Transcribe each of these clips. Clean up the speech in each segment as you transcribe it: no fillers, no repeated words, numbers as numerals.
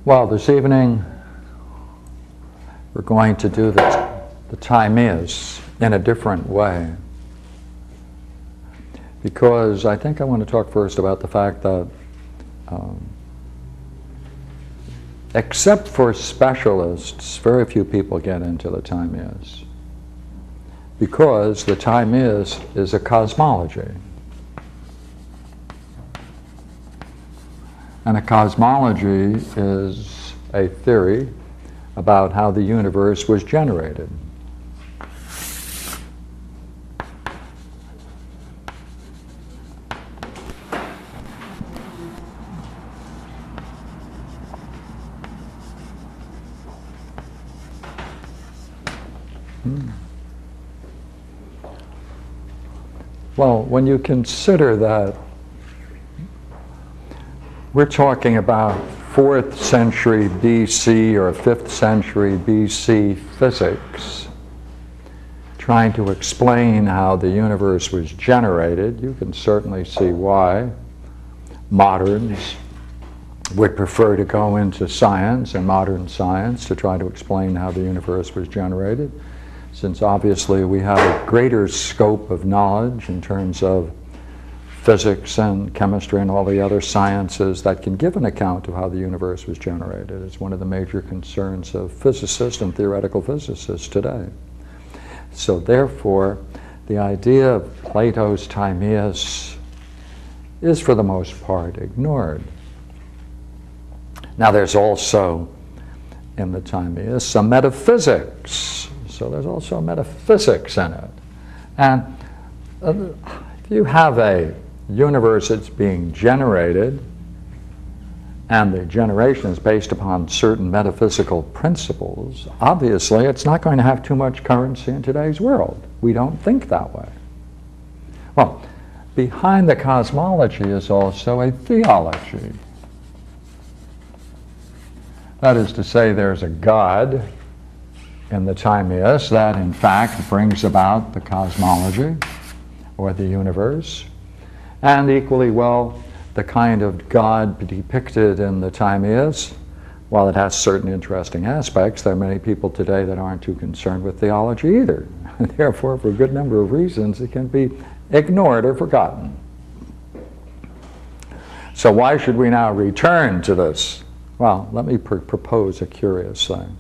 Well, this evening we're going to do the Timeaus in a different way, because I think I want to talk first about the fact that except for specialists, very few people get into the Timeaus, because the Timeaus is a cosmology. And a cosmology is a theory about how the universe was generated. Well, when you consider that we're talking about 4th century BC or 5th century BC physics, trying to explain how the universe was generated, you can certainly see why moderns would prefer to go into science and modern science to try to explain how the universe was generated, since obviously we have a greater scope of knowledge in terms of physics and chemistry and all the other sciences that can give an account of how the universe was generated. It's one of the major concerns of physicists and theoretical physicists today. So therefore, the idea of Plato's Timeaus is for the most part ignored. Now there's also, in the Timeaus, some metaphysics. So there's also metaphysics in it. And if you have a universe that's being generated, and the generation is based upon certain metaphysical principles, obviously it's not going to have too much currency in today's world. We don't think that way. Well, behind the cosmology is also a theology. That is to say, there's a God in the Timeaus that in fact brings about the cosmology or the universe. And equally well, the kind of God depicted in the Timeaus, while it has certain interesting aspects, there are many people today that aren't too concerned with theology either. And therefore, for a good number of reasons, it can be ignored or forgotten. So why should we now return to this? Well, let me propose a curious thing.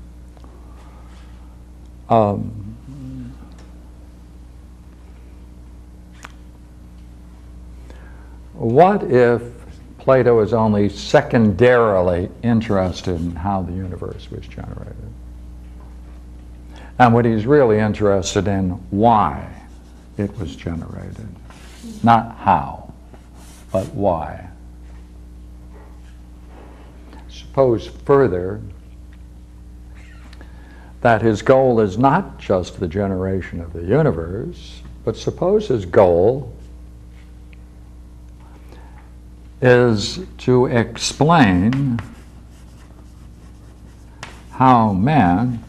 What if Plato is only secondarily interested in how the universe was generated? And what he's really interested in, why it was generated. Not how, but why. Suppose further that his goal is not just the generation of the universe, but suppose his goal is to explain how man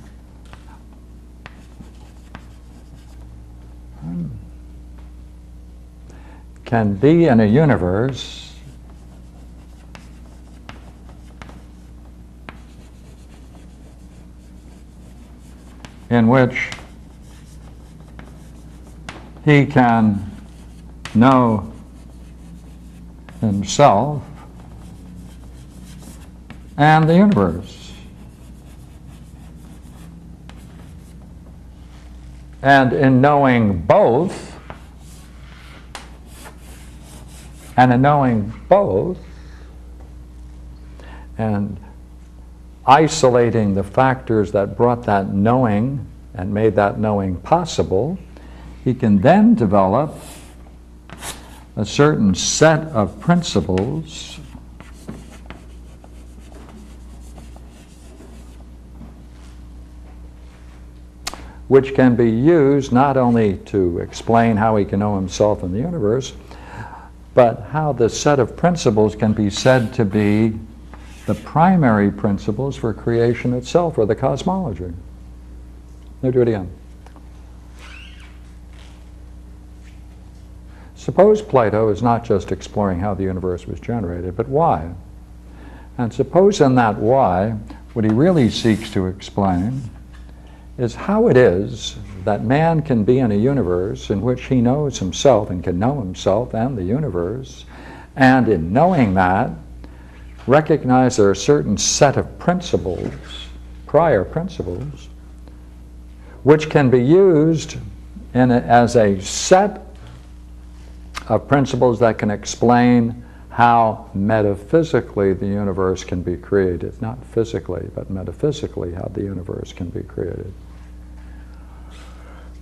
can be in a universe in which he can know himself and the universe. And in knowing both, and isolating the factors that brought that knowing and made that knowing possible, he can then develop a certain set of principles which can be used not only to explain how he can know himself and the universe, but how the set of principles can be said to be the primary principles for creation itself, or the cosmology. Now do it again. Suppose Plato is not just exploring how the universe was generated, but why. And suppose in that why, what he really seeks to explain is how it is that man can be in a universe in which he knows himself and can know himself and the universe, and in knowing that, recognize there are a certain set of principles, prior principles, which can be used as a set of principles that can explain how metaphysically the universe can be created. Not physically, but metaphysically how the universe can be created.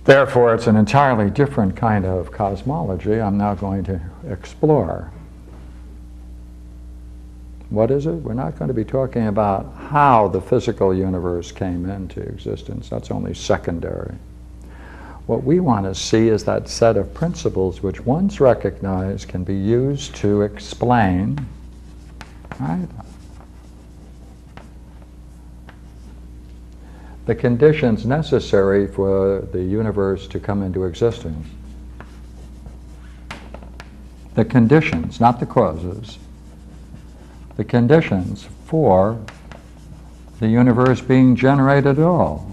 Therefore, it's an entirely different kind of cosmology I'm now going to explore. What is it? We're not going to be talking about how the physical universe came into existence. That's only secondary. What we want to see is that set of principles which, once recognized, can be used to explain, right, the conditions necessary for the universe to come into existence. The conditions, not the causes. The conditions for the universe being generated at all.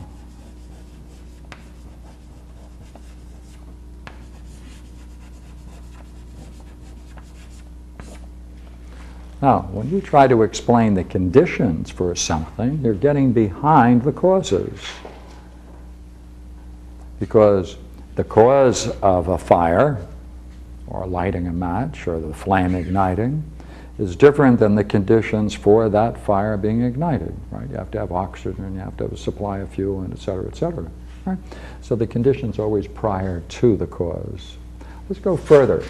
Now, when you try to explain the conditions for something, you're getting behind the causes. Because the cause of a fire, or lighting a match, or the flame igniting, is different than the conditions for that fire being ignited, right? You have to have oxygen, you have to have a supply of fuel, and et cetera, right? So the condition's always prior to the cause. Let's go further.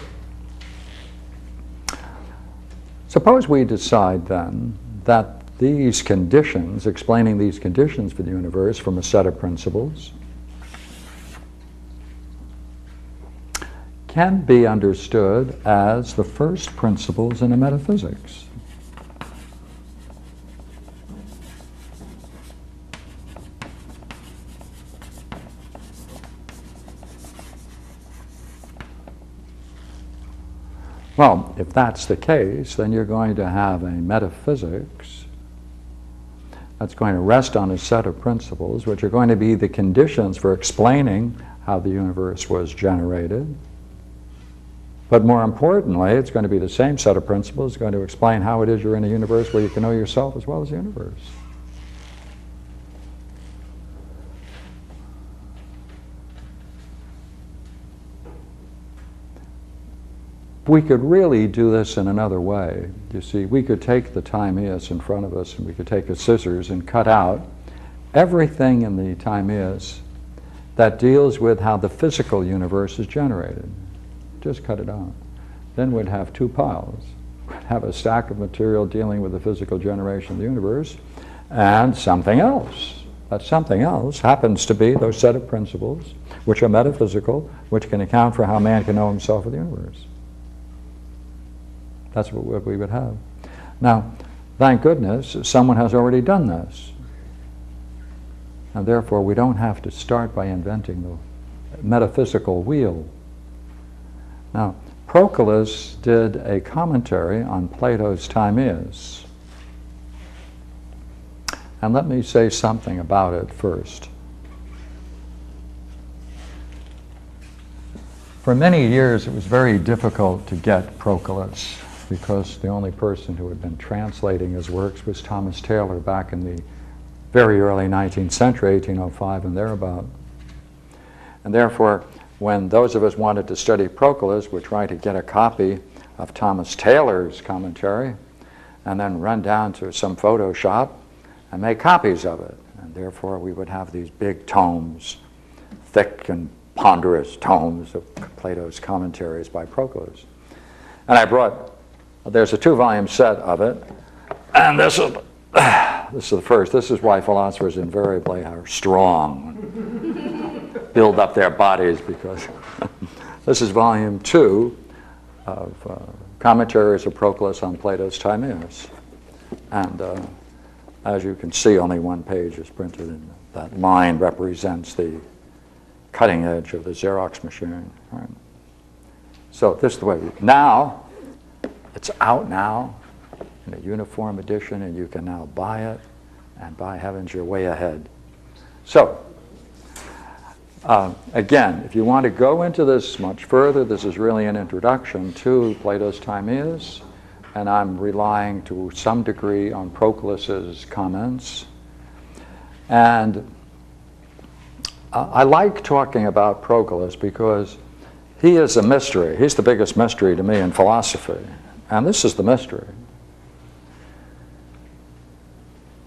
Suppose we decide then that these conditions, explaining these conditions for the universe from a set of principles, can be understood as the first principles in a metaphysics. Well, if that's the case, then you're going to have a metaphysics that's going to rest on a set of principles which are going to be the conditions for explaining how the universe was generated. But more importantly, it's going to be the same set of principles going to explain how it is you're in a universe where you can know yourself as well as the universe. We could really do this in another way. You see, we could take the Timeaus in front of us and we could take a scissors and cut out everything in the Timeaus that deals with how the physical universe is generated. Just cut it out. Then we'd have two piles. We'd have a stack of material dealing with the physical generation of the universe and something else. That something else happens to be those set of principles which are metaphysical, which can account for how man can know himself in the universe. That's what we would have. Now, thank goodness, someone has already done this. And therefore, we don't have to start by inventing the metaphysical wheel. Now, Proclus did a commentary on Plato's Timeaus. And let me say something about it first. For many years, it was very difficult to get Proclus, because the only person who had been translating his works was Thomas Taylor back in the very early 19th century, 1805 and thereabout. And therefore, when those of us wanted to study Proclus, would try to get a copy of Thomas Taylor's commentary and then run down to some photo shop and make copies of it. And therefore, we would have these big tomes, thick and ponderous tomes of Plato's commentaries by Proclus. And I brought, there's a 2-volume set of it, and this is the first. This is why philosophers invariably are strong, build up their bodies, because this is volume 2 of commentaries of Proclus on Plato's Timeaus. And as you can see, only one page is printed, and that line represents the cutting edge of the Xerox machine. Right? So this is the way now, it's out now. in a uniform edition, and you can now buy it, and by heavens, you're way ahead. So, again, if you want to go into this much further, this is really an introduction to Plato's Timeaus, and I'm relying to some degree on Proclus's comments. And I like talking about Proclus because he is a mystery. He's the biggest mystery to me in philosophy. And this is the mystery.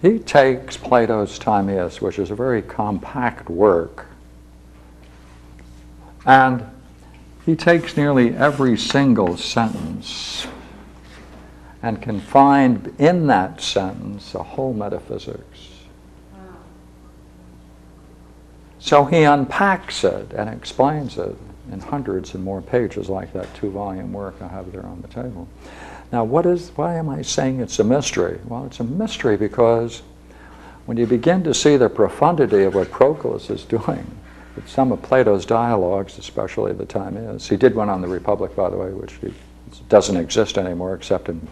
He takes Plato's Timeaus, which is a very compact work, and he takes nearly every single sentence and can find in that sentence a whole metaphysics. So he unpacks it and explains it in hundreds and more pages, like that 2-volume work I have there on the table. Now, why am I saying it's a mystery? Well, it's a mystery because when you begin to see the profundity of what Proclus is doing, with some of Plato's dialogues, especially the Timeaus. He did one on the Republic, by the way, which doesn't exist anymore except in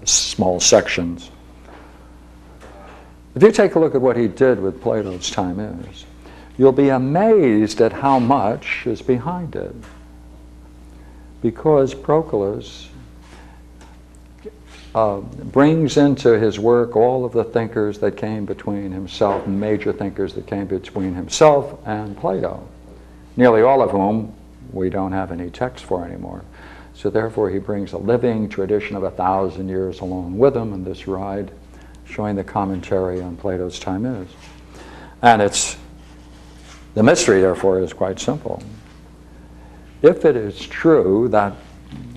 small sections. If you take a look at what he did with Plato's Timeaus, you'll be amazed at how much is behind it. Because Proclus brings into his work all of the thinkers that came between himself, major thinkers that came between himself and Plato, nearly all of whom we don't have any text for anymore. So therefore he brings a living tradition of 1,000 years along with him in this ride, showing the commentary on Plato's Timeaus. And the mystery, therefore, is quite simple. If it is true that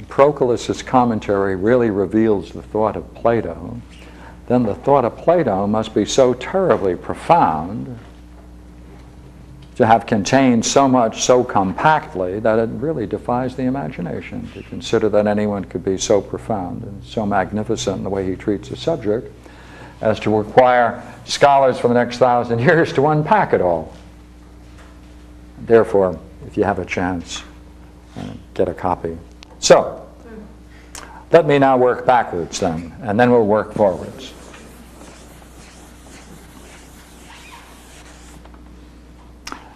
Proclus's commentary really reveals the thought of Plato, then the thought of Plato must be so terribly profound, to have contained so much so compactly, that it really defies the imagination to consider that anyone could be so profound and so magnificent in the way he treats a subject as to require scholars for the next 1,000 years to unpack it all. Therefore, if you have a chance, get a copy. So, let me now work backwards then, and then we'll work forwards.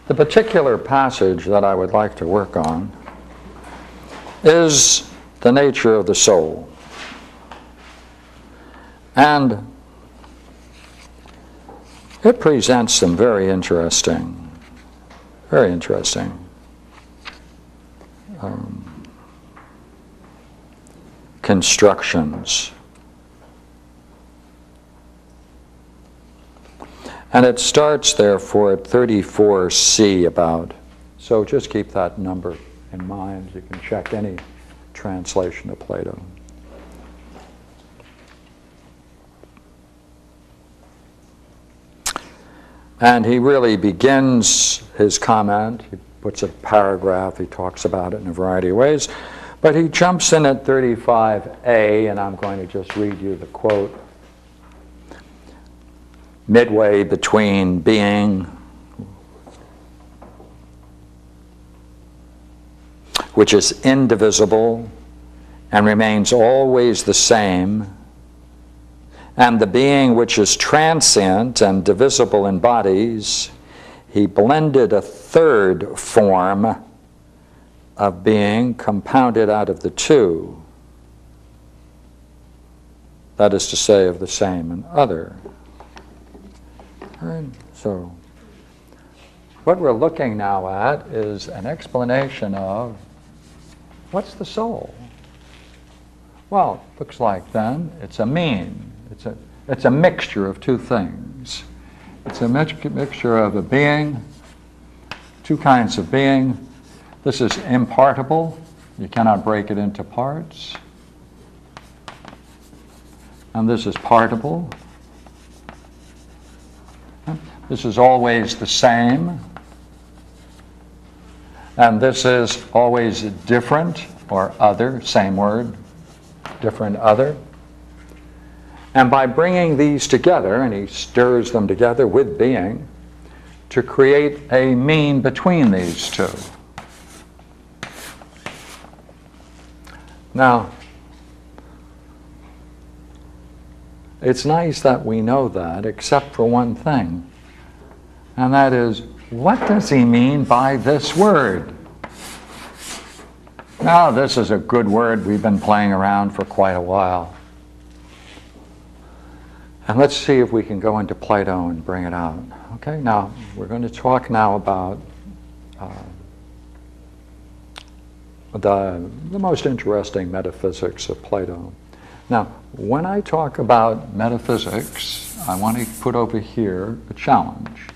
The particular passage that I would like to work on is the nature of the soul. And it presents some very interesting constructions. And it starts, therefore, at 34c about. So just keep that number in mind. You can check any translation of Plato. And he really begins his comment. He puts a paragraph. He talks about it in a variety of ways. But he jumps in at 35a, and I'm going to just read you the quote. Midway between being, which is indivisible and remains always the same, and the being which is transient and divisible in bodies, he blended a third form of being compounded out of the two, that is to say, of the same and other. Right. So what we're looking now at is an explanation of what's the soul? Well, looks like then it's a mean. It's a mixture of two things. It's a mixture of a being, two kinds of being. This is impartible. You cannot break it into parts. And this is partible. This is always the same. And this is always different or other, same word, different, other. And by bringing these together, and he stirs them together with being, to create a mean between these two. Now, it's nice that we know that, except for one thing, and that is, what does he mean by this word? Now, this is a good word we've been playing around for quite a while. And let's see if we can go into Plato and bring it out. Okay, now, we're going to talk now about the most interesting metaphysics of Plato. Now, when I talk about metaphysics, I want to put over here a challenge.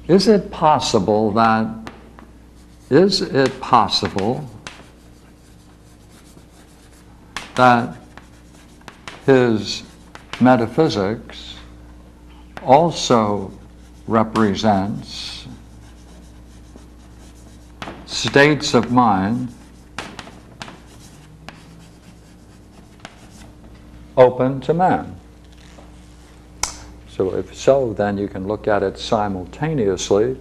Is it possible that his metaphysics also represents states of mind open to man? So if so, then you can look at it simultaneously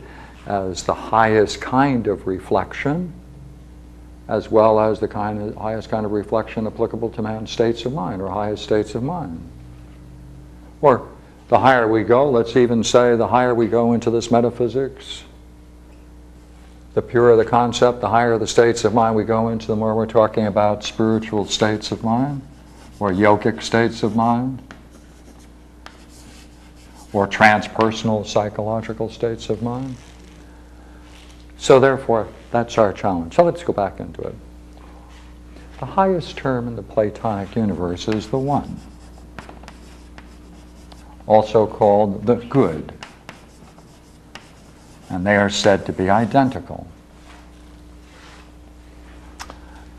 as the highest kind of reflection, as well as the highest kind of reflection applicable to man's states of mind, or highest states of mind. Or the higher we go, let's even say the higher we go into this metaphysics, the purer the concept, the higher the states of mind we go into, the more we're talking about spiritual states of mind, or yogic states of mind, or transpersonal psychological states of mind. So therefore, that's our challenge. So let's go back into it. The highest term in the Platonic universe is the One, also called the Good. And they are said to be identical.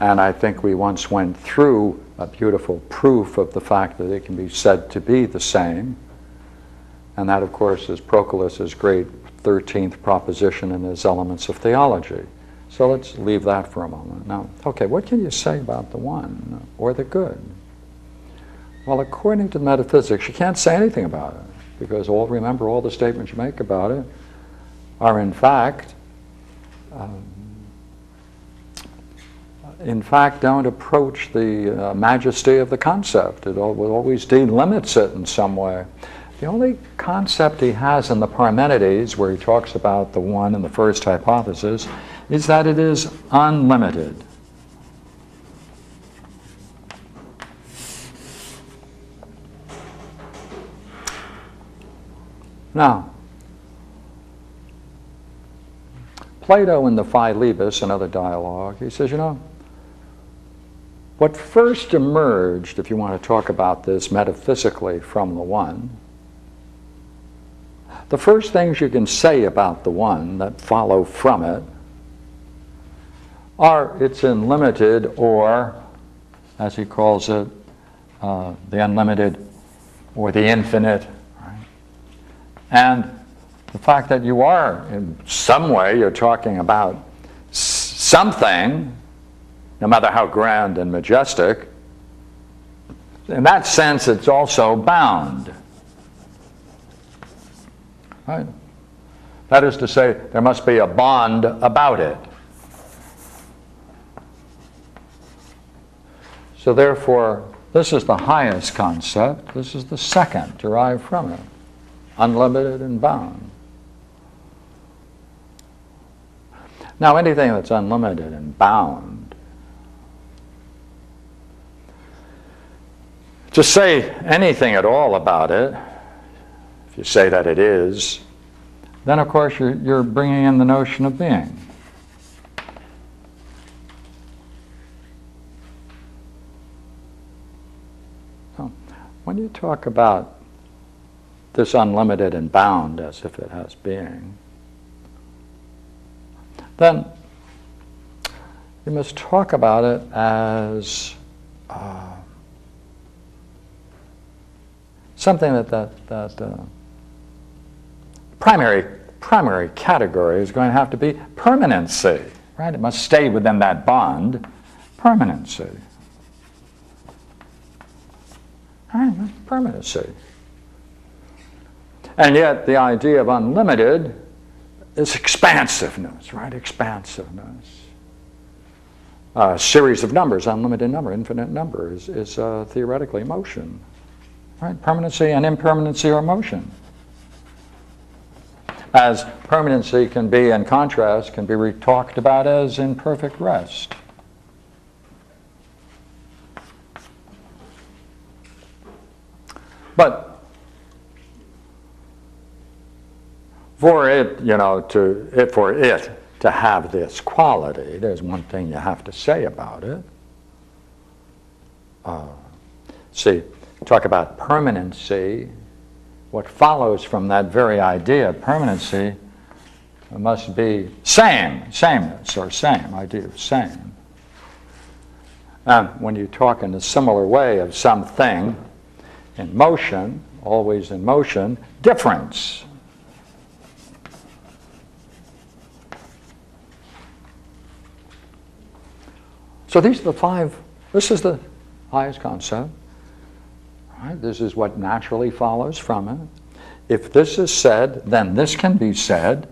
And I think we once went through a beautiful proof of the fact that they can be said to be the same. And that, of course, is Proclus's great 13th proposition in his Elements of Theology. So let's leave that for a moment. Now, okay, what can you say about the One or the Good? Well, according to metaphysics, you can't say anything about it, because remember, all the statements you make about it are in fact don't approach the majesty of the concept. It always delimits it in some way. The only concept he has in the Parmenides, where he talks about the One in the first hypothesis, is that it is unlimited. Now, Plato in the Philebus, another dialogue, he says, what first emerged, if you want to talk about this metaphysically, from the One, the first things you can say about the One that follow from it are its unlimited, or, as he calls it, the unlimited or the infinite, right? And the fact that you are, in some way, you're talking about something, no matter how grand and majestic. In that sense, it's also bound. Right? That is to say, there must be a bond about it. So therefore, this is the highest concept. This is the second derived from it. Unlimited and bound. Now, anything that's unlimited and bound, to say anything at all about it, if you say that it is, then of course you're bringing in the notion of being. So, when you talk about this unlimited and bound as if it has being, then you must talk about it as something that primary category is going to have to be permanency, right? It must stay within that bond, permanency. Right, permanency. And yet the idea of unlimited is expansiveness, right? Expansiveness. A series of numbers, unlimited number, infinite number, is theoretically motion. Right? Permanency and impermanency are motion. As permanency can be, in contrast, can be talked about as imperfect rest. But for it, to have this quality, there's one thing you have to say about it. See, talk about permanency. What follows from that very idea of permanency must be sameness, or same, idea of same. And when you talk in a similar way of something in motion, always in motion, difference. So these are the five, this is the highest concept. Right? This is what naturally follows from it. If this is said, then this can be said.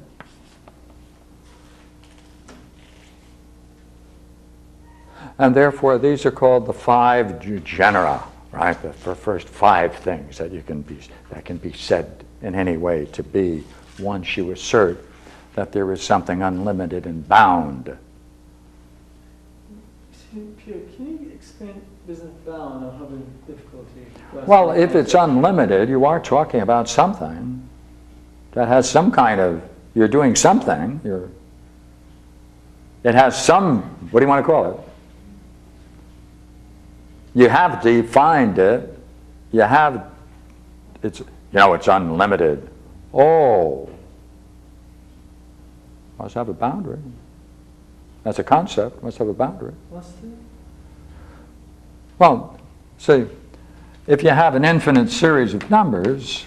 And therefore, these are called the five genera, right? The first five things that can be said in any way to be once you assert that there is something unlimited and bound. Pierre, can you explain business bound? I'm having difficulty. Well, if it's unlimited, you are talking about something that has some kind of, you're doing something, it has some, what do you want to call it? You have defined it, it's unlimited. Oh, must have a boundary. That's a concept, must have a boundary. What's the? Well, see, if you have an infinite series of numbers,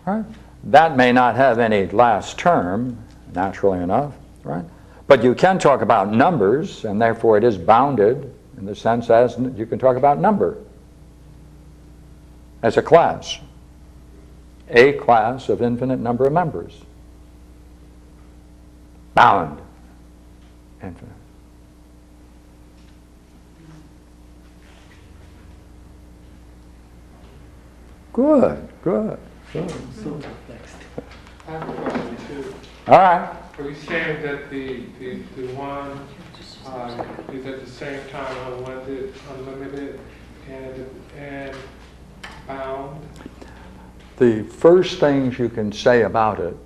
right, that may not have any last term, naturally enough, right? But you can talk about numbers, and therefore it is bounded in the sense as you can talk about number as a class of infinite number of members. Bound. Infinite. Good. So next. I have a question too. All right. Are you saying that the one is at the same time unlimited, and bound? The first things you can say about it,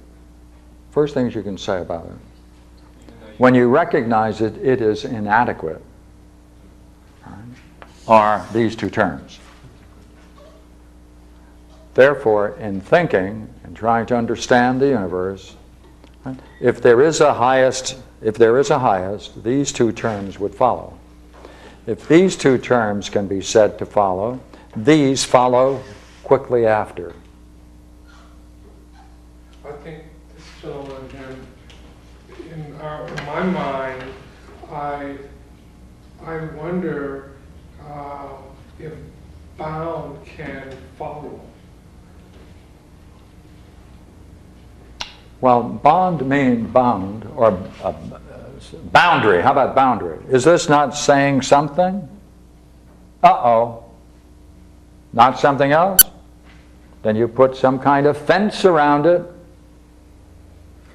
when you recognize it, it is inadequate, right, are these two terms. Therefore, in thinking and trying to understand the universe, right, if there is a highest, these two terms would follow. If these two terms can be said to follow, these follow quickly after. I think this gentleman, in my mind, I wonder if bound can follow. Well, bound, or boundary. How about boundary? Is this not saying something? Uh-oh. Not something else? Then you put some kind of fence around it.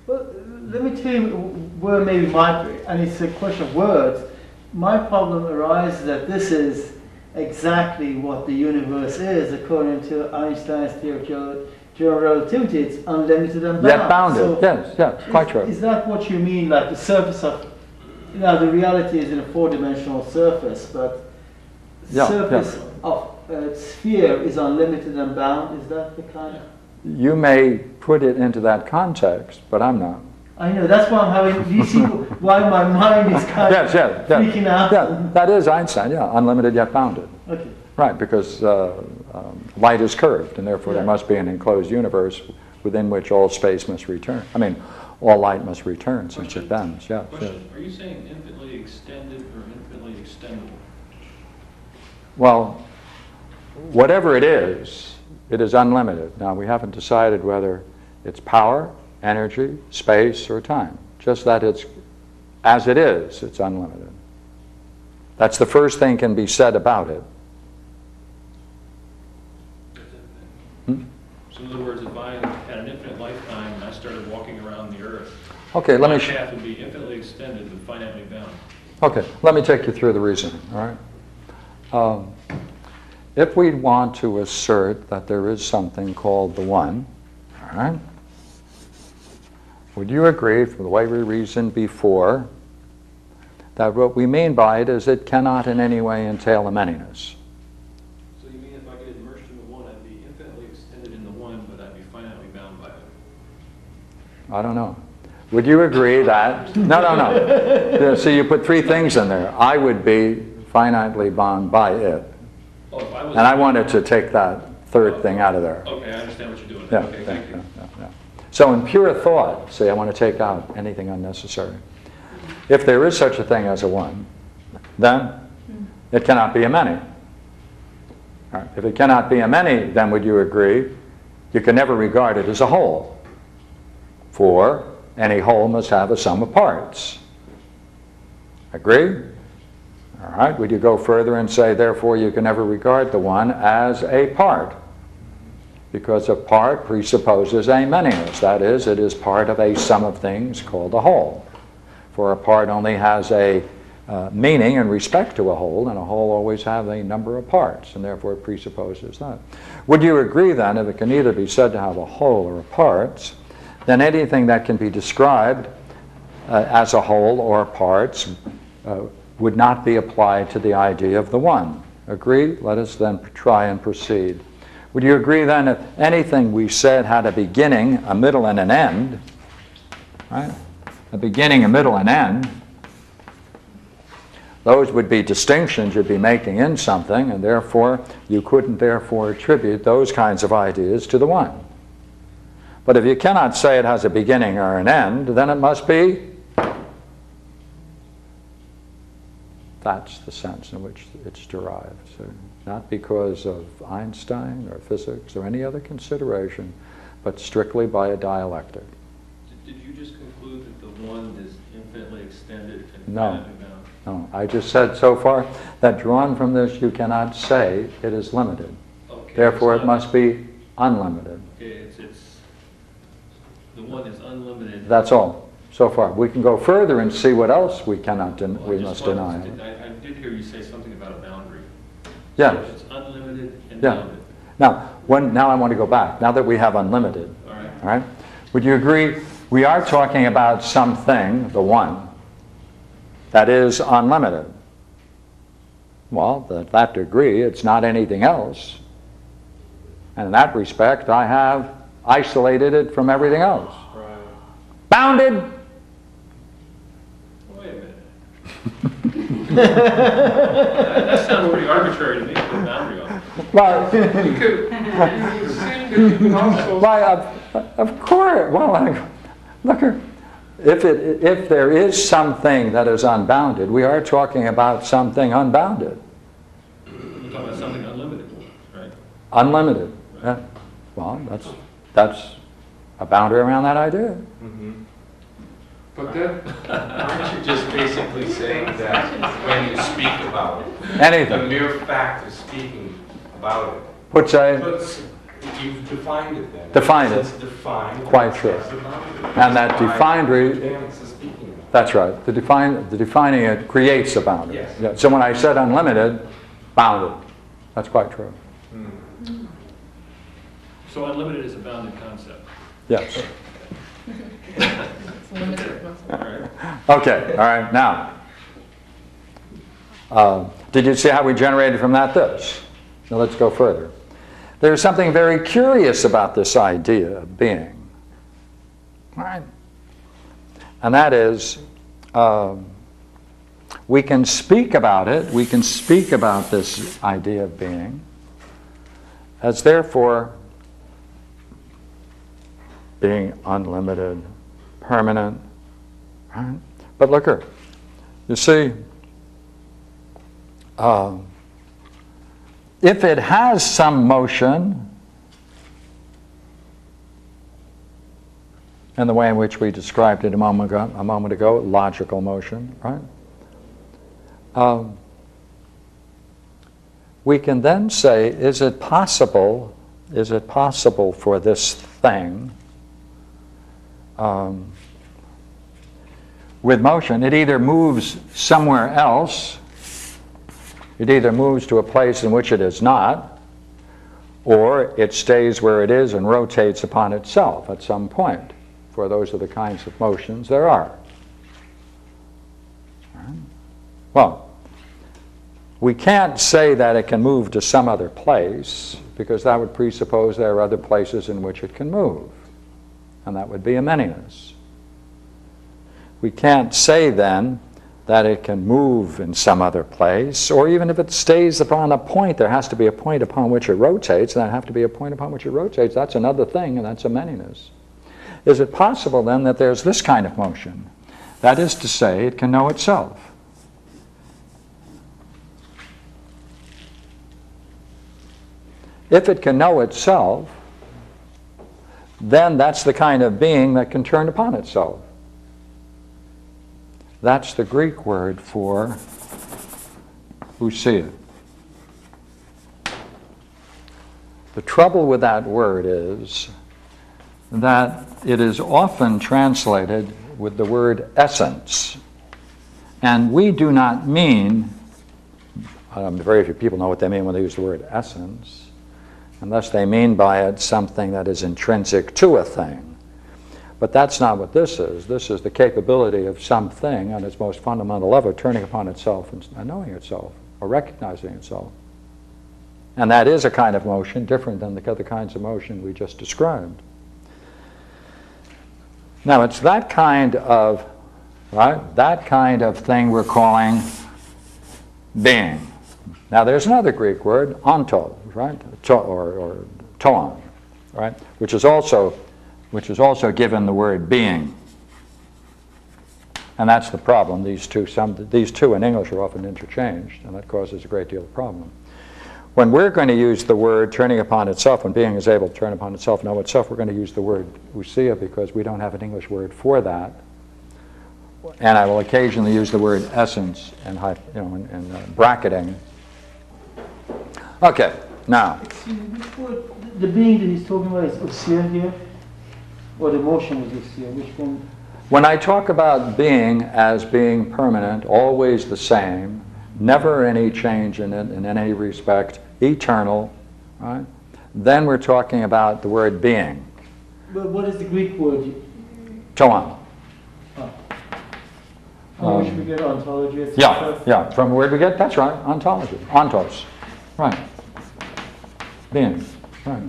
Well, let me tell you where maybe and it's a question of words, my problem arises that this is exactly what the universe is according to Einstein's theory of general relativity. It's unlimited and bound. Yet bounded, so yes, quite true. Is that what you mean, like the surface of, the reality is in a four-dimensional surface, but the surface of a sphere is unlimited and bound? Is that the kind of? You may put it into that context, but I'm not. I know, that's why I'm having, do you see why my mind is kind of freaking out? Yeah, that is Einstein, unlimited yet bounded. Okay. Right, because light is curved, and therefore there must be an enclosed universe within which all space must return. I mean, all light must return since it bends. Yeah. Question: are you saying infinitely extended or infinitely extendable? Well, whatever it is unlimited. Now, we haven't decided whether it's power, energy, space, or time. Just that it's, as it is, it's unlimited. That's the first thing can be said about it. Hmm? So in other words, if I had an infinite lifetime and I started walking around the earth, Okay, let my me... path would be infinitely extended but finitely bound. Okay, let me take you through the reasoning, all right? If we want to assert that there is something called the one, all right, would you agree, from the way we reasoned before, that what we mean by it is it cannot in any way entail a manyness? So you mean if I get immersed in the one, I'd be infinitely extended in the one, but I'd be finitely bound by it? I don't know. Would you agree that... No. See, you put three things in there. I would be finitely bound by it. Oh, if I was... And I wanted to take that third thing out of there. Okay, I understand what you're doing. Yeah, Okay, thank you. yeah. So in pure thought, see, I want to take out anything unnecessary. If there is such a thing as a one, then it cannot be a many. All right. If it cannot be a many, then would you agree you can never regard it as a whole? For any whole must have a sum of parts. Agree? All right. Would you go further and say, therefore, you can never regard the one as a part? Because a part presupposes a manyness. That is, it is part of a sum of things called a whole. For a part only has a meaning in respect to a whole, and a whole always have a number of parts, and therefore it presupposes that. Would you agree then, if it can either be said to have a whole or a parts, then anything that can be described as a whole or parts would not be applied to the idea of the one? Agree? Let us then try and proceed. Would you agree then if anything we said had a beginning, a middle, and an end, right? A beginning, a middle, and end, those would be distinctions you'd be making in something, and therefore you couldn't therefore attribute those kinds of ideas to the one. But if you cannot say it has a beginning or an end, then it must be. That's the sense in which it's derived. So not because of Einstein or physics or any other consideration, but strictly by a dialectic. Did you just conclude that the one is infinitely extended and No. finitely bound? No, I just said so far that drawn from this you cannot say it is limited. Okay, Therefore it's it must be unlimited. Okay, it's the one is unlimited. That's all. So far. We can go further and see what else we cannot Well, we I just must wanted deny. I did hear you say something about a boundary. Yes. So it's unlimited and Yeah. bounded. Now I want to go back. Now that we have unlimited, All right. all right? Would you agree we are talking about something, the one, that is unlimited? Well, to that degree, it's not anything else. And in that respect, I have isolated it from everything else. Right. Bounded. Wait a minute. That sounds pretty arbitrary to me, to put a boundary on it. Well, You could, it seems that you can also, why, of course. Well, look here. If there is something that is unbounded, we are talking about something unbounded. We're talking about something unlimited, right? Unlimited. Yeah. Well, that's a boundary around that idea. but then, Aren't you just basically saying that when you speak about it, the Anything. mere fact of speaking about it, Puts a, you've defined it then. Defined it. It's defined. Quite true. That's the boundary. And that defined Mechanics of speaking about it. that's right. The defining it creates a boundary. Yes. Yeah. So when I said unlimited, bounded. That's quite true. So unlimited is a bounded concept. Yes. All right. Okay. All right. Now, did you see how we generated from that this? Now let's go further. There's something very curious about this idea of being. All right. And that is, we can speak about it, we can speak about this idea of being as therefore being unlimited, permanent. Right? But look here, you see, if it has some motion in the way in which we described it a moment ago, logical motion, right? we can then say, is it possible for this thing with motion? It either moves somewhere else, it either moves to a place in which it is not, or it stays where it is and rotates upon itself at some point. For those are the kinds of motions there are. Well, we can't say that it can move to some other place, because that would presuppose there are other places in which it can move, and that would be a manyness. We can't say then that it can move in some other place, or even if it stays upon a point, there has to be a point upon which it rotates, and there have to be a point upon which it rotates. That's another thing, and that's a manyness. Is it possible then that there's this kind of motion? That is to say, it can know itself. If it can know itself, then that's the kind of being that can turn upon itself. That's the Greek word for ousia. The trouble with that word is that it is often translated with the word essence. And we do not mean, very few people know what they mean when they use the word essence, unless they mean by it something that is intrinsic to a thing. But that's not what this is. This is the capability of something on its most fundamental level turning upon itself and knowing itself, or recognizing itself. And that is a kind of motion different than the other kinds of motion we just described. Now it's that kind of, that kind of thing we're calling being. Now there's another Greek word, ontos, right? Or toon, right? Which is also given the word being. And that's the problem. These two in English are often interchanged, and that causes a great deal of problem. When we're going to use the word turning upon itself, when being is able to turn upon itself, know itself, we're going to use the word ousia because we don't have an English word for that. And I will occasionally use the word essence and bracketing. Okay, now. Excuse me, which word, the being that he's talking about is ousia here? Or the motion is ousia? Which one? When I talk about being as being permanent, always the same, never any change in it in any respect, eternal, right? Then we're talking about the word being. But what is the Greek word? Toon. From which we get ontology, etc.? Yeah, from where do we get? That's right, ontology, ontos, right. Being, right.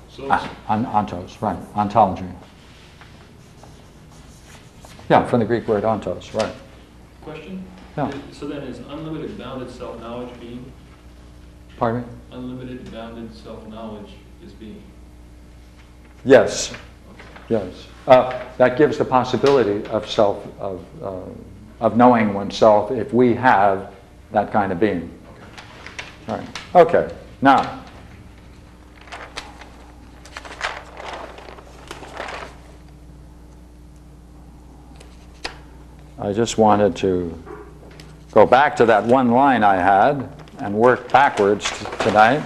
So, Ontos, right, ontology. Yeah, from the Greek word ontos, right. question? Yeah. So then is unlimited bounded self-knowledge being? Pardon me? Unlimited bounded self-knowledge is being. Yes, yes. That gives the possibility of knowing oneself if we have that kind of being. Right. Okay. Now, I just wanted to go back to that one line I had and work backwards tonight.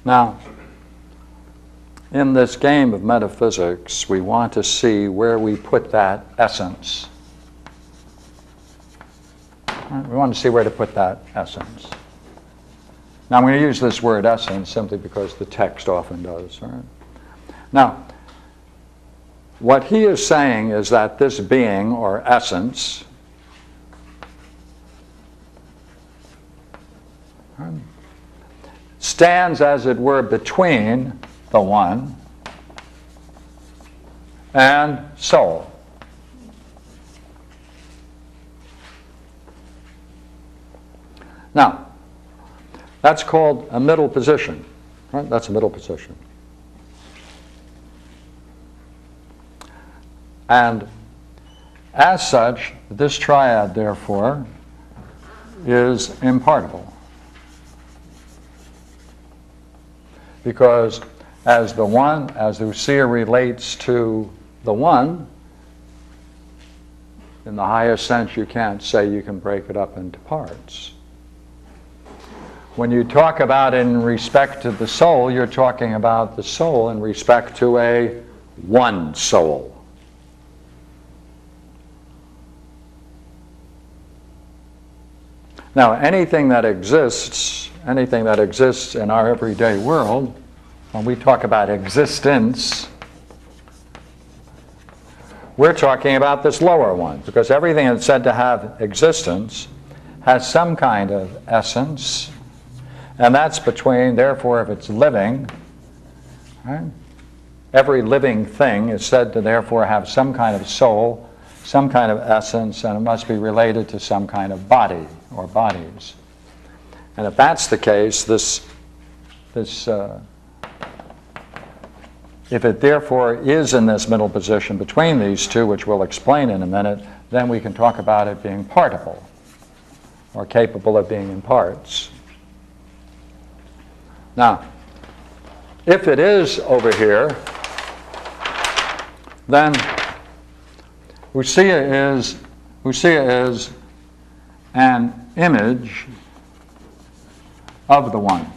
Now, in this game of metaphysics, we want to see where we put that essence. We want to see where to put that essence. Now, I'm going to use this word essence simply because the text often does. Right? Now, what he is saying is that this being, or essence, stands, as it were, between the one and soul. Now, that's called a middle position. Right? That's a middle position. And as such, this triad, therefore, is impartible. Because as the one, as the usia relates to the one, in the highest sense, you can't say you can break it up into parts. When you talk about in respect to the soul, you're talking about the soul in respect to a one soul. Now, anything that exists in our everyday world, when we talk about existence, we're talking about this lower one, because everything that's said to have existence has some kind of essence, and that's between, therefore, if it's living, right? Every living thing is said to therefore have some kind of soul, some kind of essence, and it must be related to some kind of body or bodies. And if that's the case, if it therefore is in this middle position between these two, which we'll explain in a minute, then we can talk about it being partible, or capable of being in parts. Now, if it is over here, then usia is an image of the one.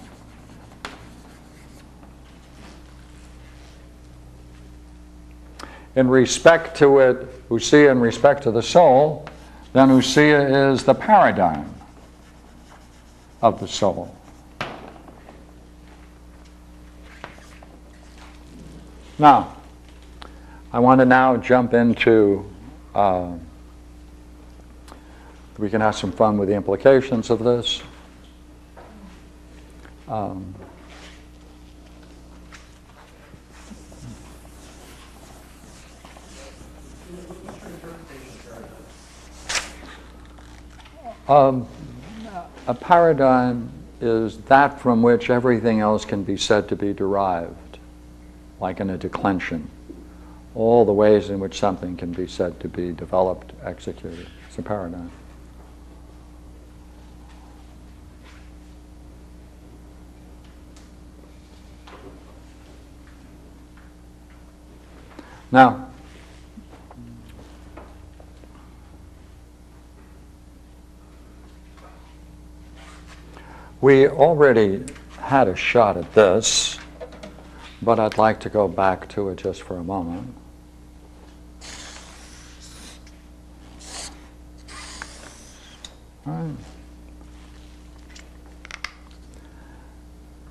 In respect to it, usia in respect to the soul, then usia is the paradigm of the soul. Now, I want to now jump into, we can have some fun with the implications of this. A paradigm is that from which everything else can be said to be derived, like in a declension. All the ways in which something can be said to be developed, executed. It's a paradigm. Now, we already had a shot at this, but I'd like to go back to it just for a moment. All right.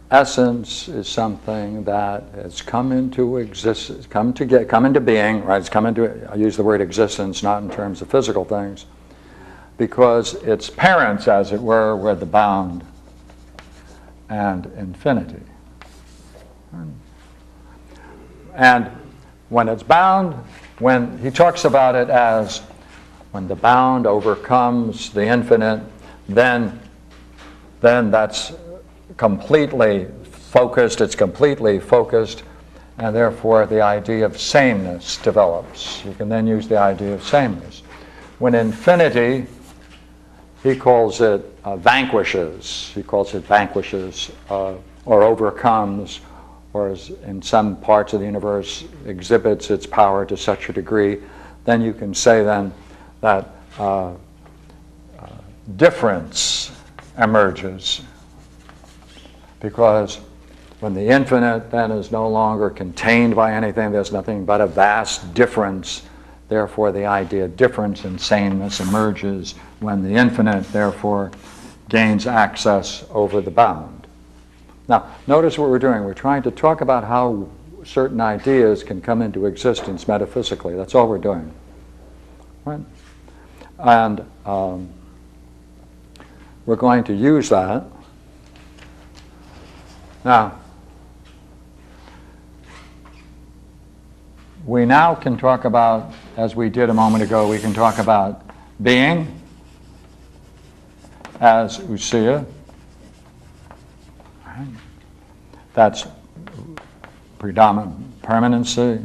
Essence is something that has come into existence, come into being, right? It's come into, I use the word existence not in terms of physical things, because its parents, as it were the bound and infinity. And when it's bound, when he talks about it as when the bound overcomes the infinite, then that's completely focused, it's completely focused, and therefore the idea of sameness develops. You can then use the idea of sameness. When infinity, he calls it vanquishes. He calls it vanquishes or overcomes, or as in some parts of the universe exhibits its power to such a degree, then you can say then that difference emerges. Because when the infinite then is no longer contained by anything, there's nothing but a vast difference. Therefore, the idea of difference and sameness emerges when the infinite, therefore, gains access over the bound. Now, notice what we're doing. We're trying to talk about how certain ideas can come into existence metaphysically. That's all we're doing. Right? And we're going to use that. Now, we now can talk about, as we did a moment ago, we can talk about being as usia. Right? That's predominant permanency.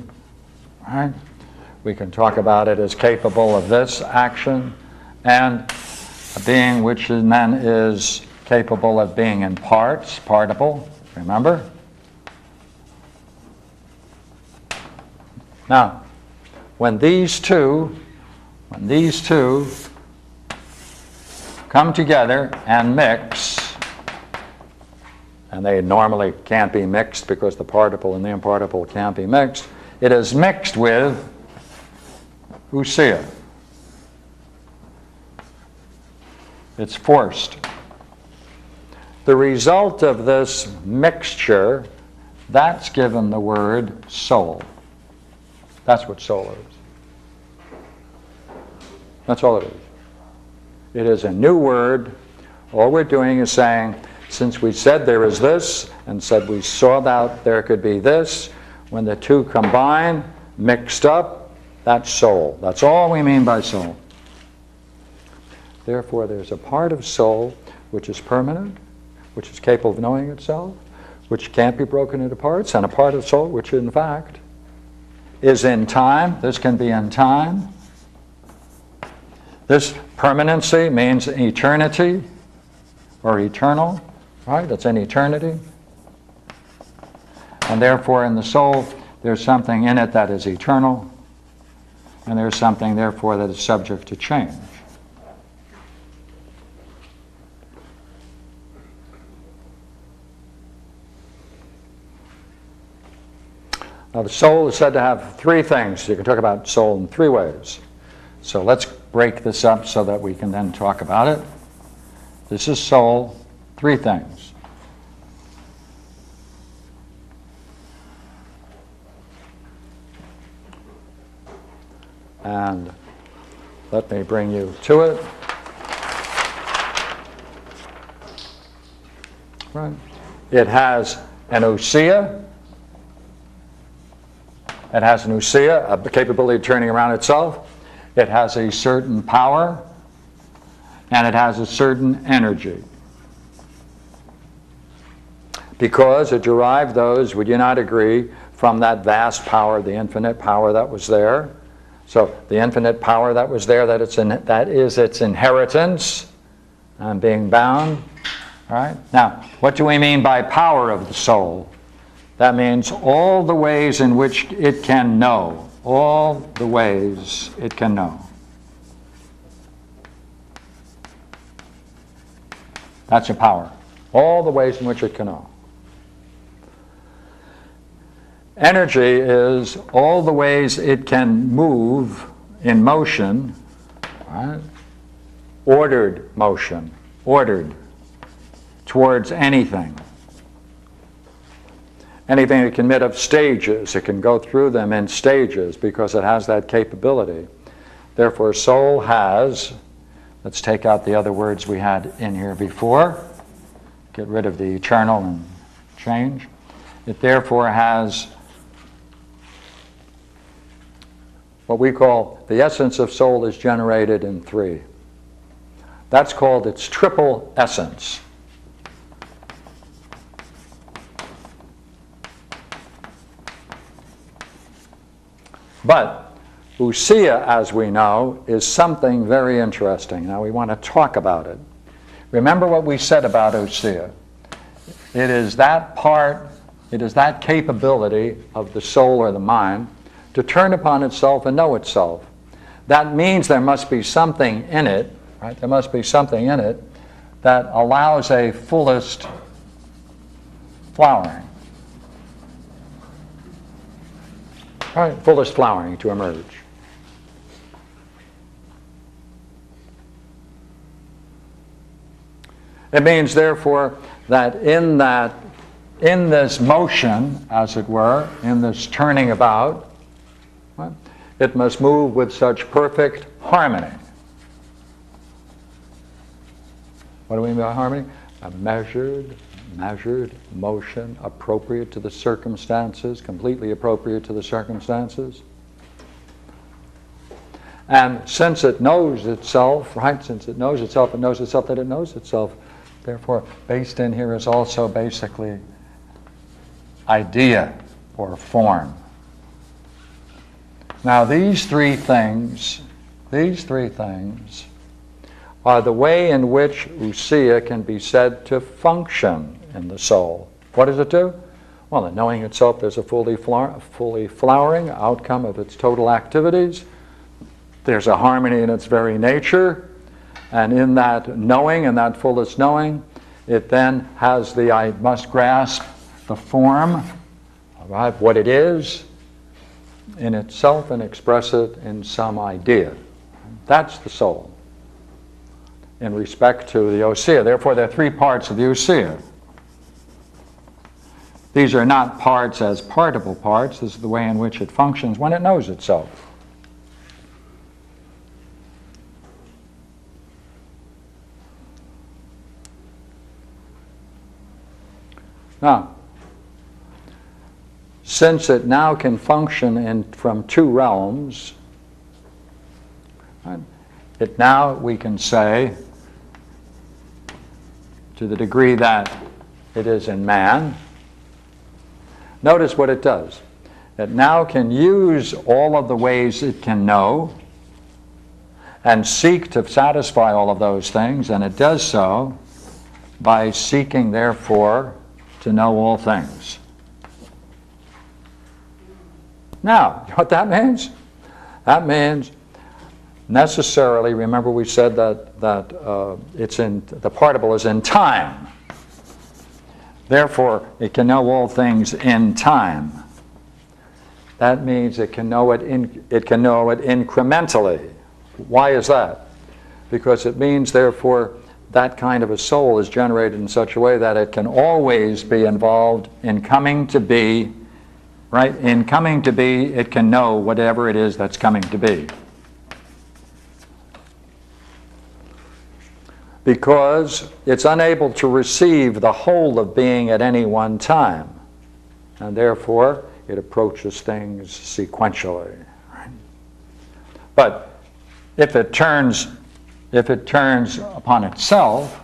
Right? We can talk about it as capable of this action, and a being which then is capable of being in parts, partible, remember? Now, when these two come together and mix, and they normally can't be mixed because the particle and the impartible can't be mixed, it is mixed with ousia. It's forced. The result of this mixture, that's given the word soul. That's what soul is. That's all it is. It is a new word. All we're doing is saying, since we said there is this, and said we saw that there could be this, when the two combine, mixed up, that's soul. That's all we mean by soul. Therefore, there's a part of soul which is permanent, which is capable of knowing itself, which can't be broken into parts, and a part of soul which, in fact, is in time. This can be in time. This permanency means eternity or eternal, right? It's in eternity. And therefore, in the soul, there's something in it that is eternal, and there's something, therefore, that is subject to change. Now, the soul is said to have three things. You can talk about soul in three ways. So let's break this up so that we can then talk about it. This is soul, three things. And let me bring you to it. Right. It has an ousia. It has an ousia, a capability of turning around itself. It has a certain power, and it has a certain energy. Because it derived those, would you not agree, from that vast power, the infinite power that was there. So the infinite power that was there, that is its inheritance and being bound. All right? Now, what do we mean by power of the soul? That means all the ways in which it can know. All the ways it can know. That's a power. All the ways in which it can know. Energy is all the ways it can move in motion, right? Ordered motion, ordered towards anything. Anything that can admit of stages, it can go through them in stages because it has that capability. Therefore, soul has, let's take out the other words we had in here before, get rid of the eternal and change. It therefore has what we call the essence of soul is generated in three. That's called its triple essence. But ousia, as we know, is something very interesting. Now we want to talk about it. Remember what we said about ousia. It is that part, it is that capability of the soul or the mind to turn upon itself and know itself. That means there must be something in it, right? There must be something in it that allows a fullest flowering. Right, fullest flowering to emerge. It means, therefore, that in this motion, as it were, in this turning about, right, it must move with such perfect harmony. What do we mean by harmony? A measured motion appropriate to the circumstances, completely appropriate to the circumstances. And since it knows itself, right, since it knows itself, it knows itself that it knows itself. Therefore, based in here is also basically idea or form. Now these three things are the way in which ousia can be said to function in the soul. What does it do? Well, in knowing itself, there's a fully flowering outcome of its total activities. There's a harmony in its very nature, and in that knowing, in that fullest knowing, it then has the I must grasp the form, right, what it is in itself, and express it in some idea. That's the soul in respect to the ousia. Therefore, there are three parts of the ousia. These are not parts as partible parts. This is the way in which it functions when it knows itself. Now, since it now can function from two realms, right, it now, we can say, to the degree that it is in man, notice what it does. It now can use all of the ways it can know and seek to satisfy all of those things, and it does so by seeking, therefore, to know all things. Now, what that means? That means necessarily, remember we said that it's in, the particle is in time. Therefore, it can know all things in time. That means it can know it incrementally. Why is that? Because it means, therefore, that kind of a soul is generated in such a way that it can always be involved in coming to be, right? In coming to be, it can know whatever it is that's coming to be. Because it's unable to receive the whole of being at any one time. And therefore, it approaches things sequentially. Right? But if it turns upon itself,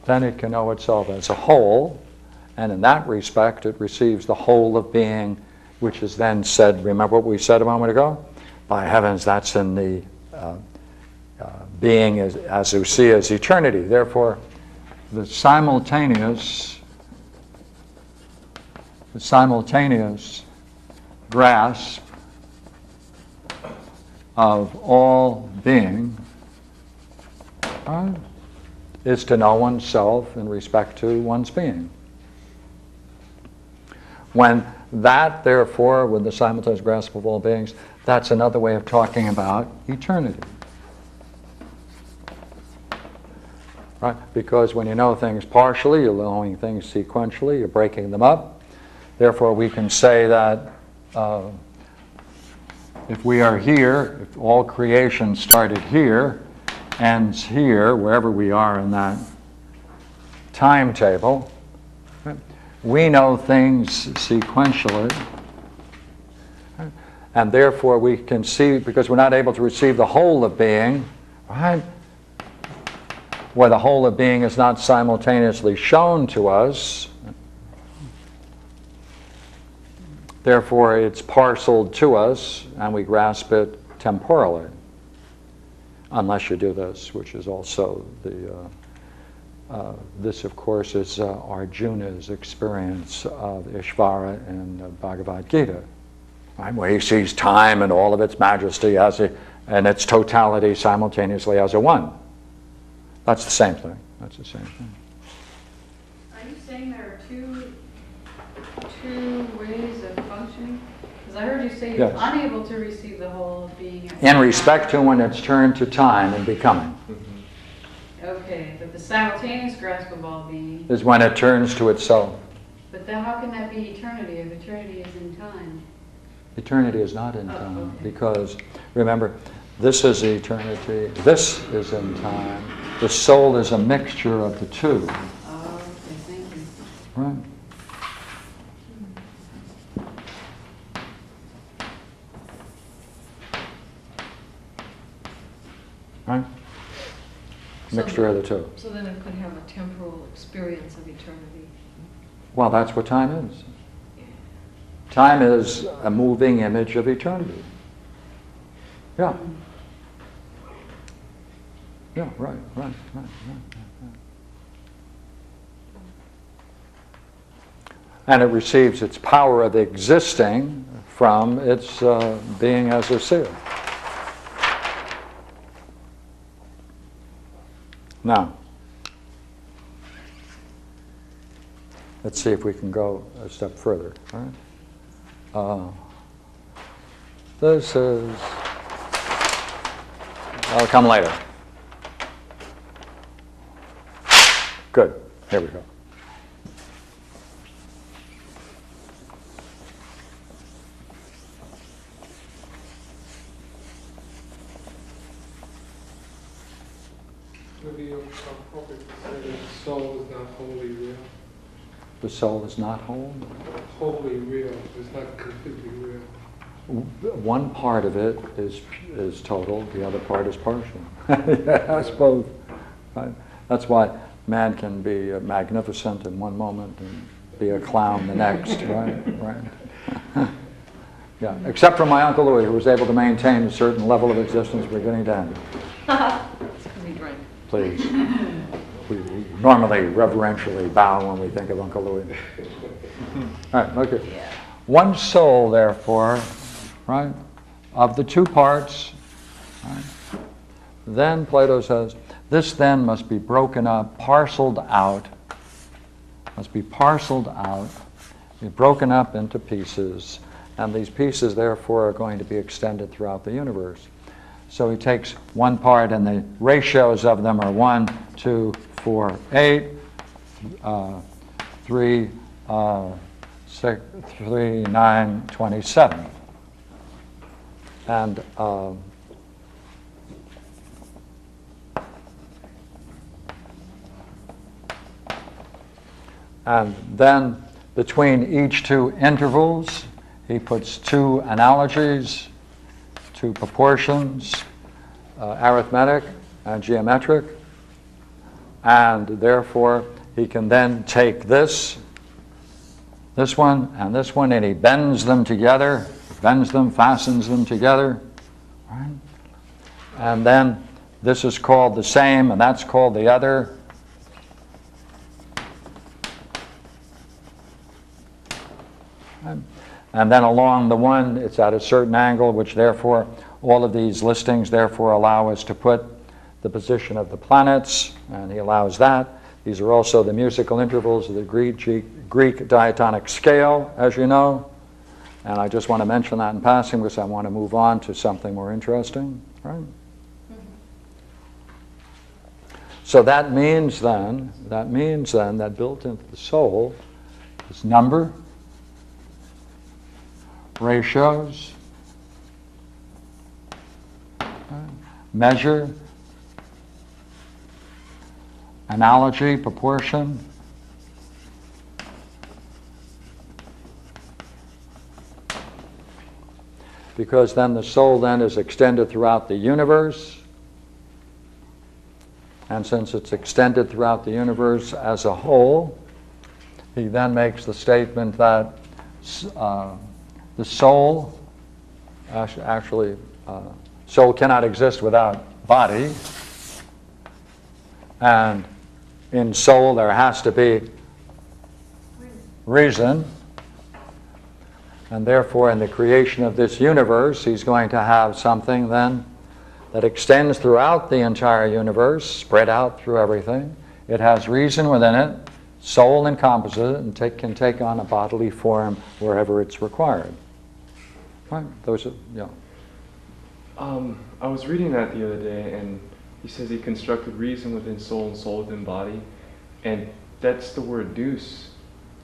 then it can know itself as a whole, and in that respect it receives the whole of being, which is then said, remember what we said a moment ago? By heavens, that's in the being as ousia as eternity. Therefore, the simultaneous grasp of all being is to know oneself in respect to one's being. When that, therefore, with the simultaneous grasp of all beings, that's another way of talking about eternity. Right? Because when you know things partially, you're knowing things sequentially, you're breaking them up. Therefore, we can say that if we are here, if all creation started here, ends here, wherever we are in that timetable, right, we know things sequentially, right, and therefore we can see, because we're not able to receive the whole of being, right, where the whole of being is not simultaneously shown to us, therefore it's parceled to us and we grasp it temporally. Unless you do this, which is also this of course is Arjuna's experience of Ishvara in Bhagavad Gita, right? Where he sees time and all of its majesty and its totality simultaneously as a one. That's the same thing. That's the same thing. Are you saying there are two ways of functioning? Because I heard you say you're unable to receive the whole of being. In respect to when it's turned to time and becoming. Okay, but the simultaneous grasp of all being is when it turns to itself. But then how can that be eternity if eternity is in time? Eternity is not in time, because remember, this is eternity, this is in time. The soul is a mixture of the two. Oh, okay, thank you. Right. Right? Mixture of the two. So then it could have a temporal experience of eternity. Well, that's what time is. Time is a moving image of eternity. Yeah. Yeah, right. And it receives its power of existing from its being as a seer. Now, let's see if we can go a step further. All right? This is... I'll come later. Good. Here we go. Maybe appropriate to say that the soul is not wholly real. The soul is not whole. Wholly real. It's not completely real. One part of it is total, the other part is partial. Yes, both. Right? That's why man can be magnificent in one moment and be a clown the next, right? Yeah, except for my Uncle Louis, who was able to maintain a certain level of existence beginning to end. Please. We normally reverentially bow when we think of Uncle Louis. All right, look at one soul, therefore, right, of the two parts. Right? Then Plato says, this then must be broken up, parceled out, be broken up into pieces, and these pieces, therefore, are going to be extended throughout the universe. So he takes one part, and the ratios of them are 1, 2, 4, 8, 3, 6, 3, 9, 27. And then between each two intervals, he puts two analogies, two proportions, arithmetic and geometric, and therefore he can then take this one, and he bends them together, fastens them together, right? And then this is called the same, and that's called the other. And then along the one, it's at a certain angle, which therefore, all of these listings therefore allow us to put the position of the planets, and he allows that. These are also the musical intervals of the Greek diatonic scale, as you know. And I just want to mention that in passing because I want to move on to something more interesting. Right? So that means then that built into the soul is number, ratios, measure, analogy, proportion, because then the soul then is extended throughout the universe, and since it's extended throughout the universe as a whole, he then makes the statement that the soul, soul cannot exist without body, and in soul there has to be reason, and therefore in the creation of this universe he's going to have something then that extends throughout the entire universe, spread out through everything. It has reason within it, soul encompasses it, and can take on a bodily form wherever it's required. Right? Those are, yeah. I was reading that the other day, and he says he constructed reason within soul and soul within body, and that's the word nous.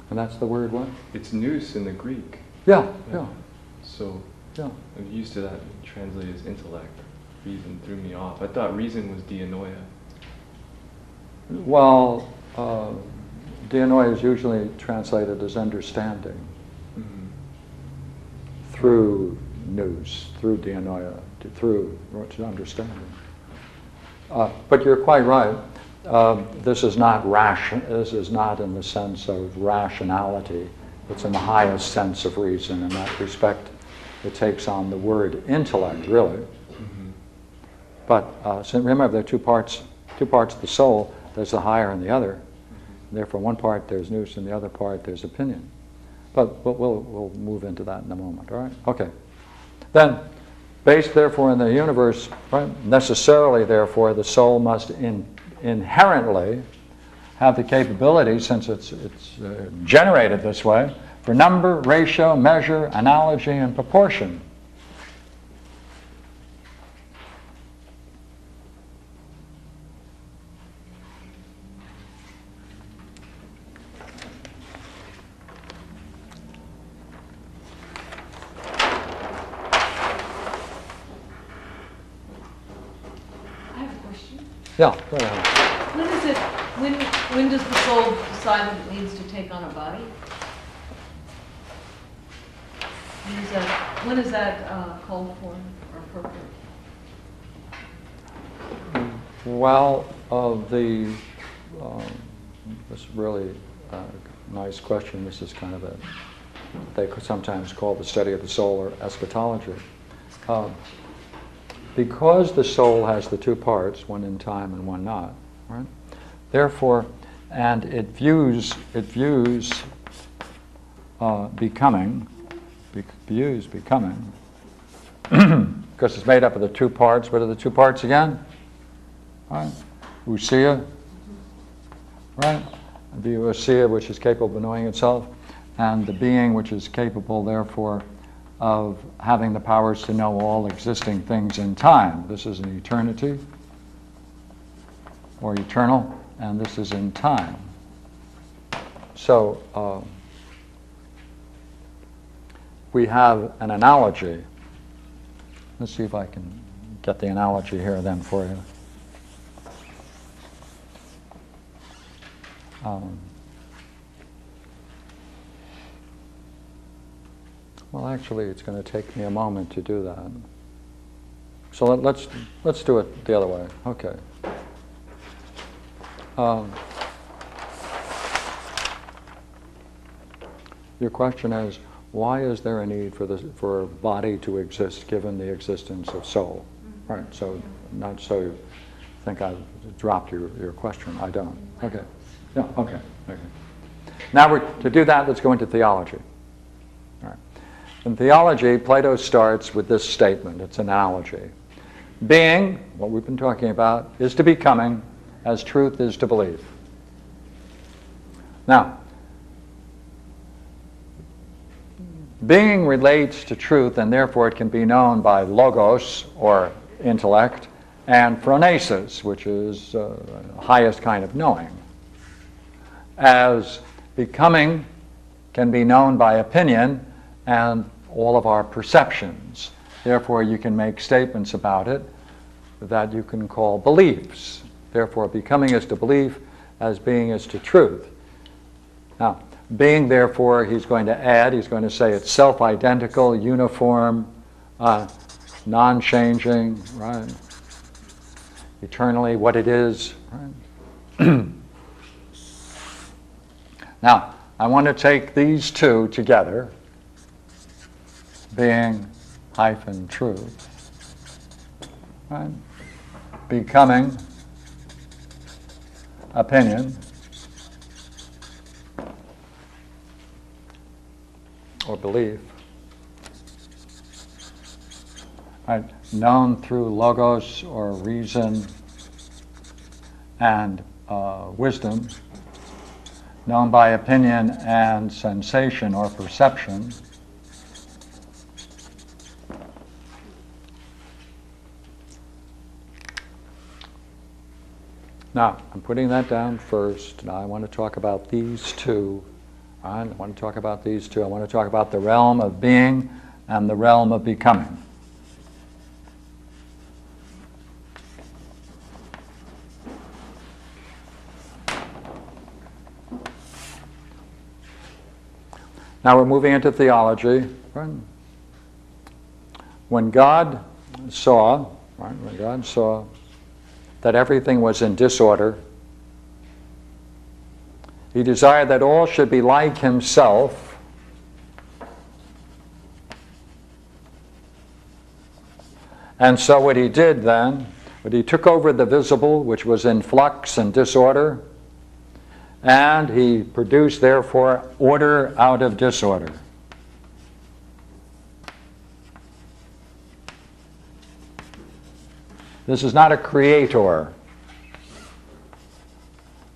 And that's the word what? It's nous in the Greek. Yeah. So yeah. I'm used to that translated as intellect. Reason threw me off. I thought reason was dianoia. Well, dianoia is usually translated as understanding. Mm-hmm. Through nous, through dianoia, through understanding. But you're quite right. This is not in the sense of rationality. It's in the highest sense of reason. In that respect, it takes on the word intellect, really. But so remember, there are two parts of the soul. There's the higher and the other. Therefore, one part there's nous, and the other part there's opinion. But we'll move into that in a moment. All right? Okay. Then, based therefore in the universe, right? Necessarily, therefore, the soul must inherently have the capability, since it's generated this way, for number, ratio, measure, analogy, and proportion. Yeah, go ahead. When does the soul decide that it needs to take on a body? When is that called for or appropriate? Well, this is really a nice question. This is kind of they could sometimes call the study of the soul or eschatology. Because the soul has the two parts, one in time and one not, right? Therefore, and it views becoming, because it's made up of the two parts. What are the two parts again? Right? Ousia, right? The ousia, which is capable of knowing itself, and the being, which is capable, therefore, of having the powers to know all existing things in time. This is an eternity, or eternal, and this is in time. So we have an analogy. Let's see if I can get the analogy here then for you. Well, actually, it's going to take me a moment to do that. So let's do it the other way. Okay. Your question is, why is there a need for a body to exist given the existence of soul? Right. So not so you think I dropped your question. I don't. Okay. Yeah. Okay. Okay. Now to do that, let's go into theology. In theology, Plato starts with this statement. It's an analogy. Being, what we've been talking about, is to becoming as truth is to belief. Now, being relates to truth, and therefore it can be known by logos, or intellect, and phronesis, which is the highest kind of knowing. As becoming can be known by opinion, and all of our perceptions. Therefore, you can make statements about it that you can call beliefs. Therefore, becoming is to belief, as being is to truth. Now, being, therefore, he's going to say it's self-identical, uniform, non-changing, right? Eternally what it is, right? Now, I want to take these two together, being hyphen truth, right? Becoming opinion, or belief, right? Known through logos or reason and wisdom, known by opinion and sensation or perception. Now, I'm putting that down first. Now I want to talk about these two. I want to talk about these two. I want to talk about the realm of being and the realm of becoming. Now we're moving into theology. Right? When God saw that everything was in disorder, he desired that all should be like himself, And so what he did then, he took over the visible, which was in flux and disorder, and he produced, therefore, order out of disorder. This is not a creator.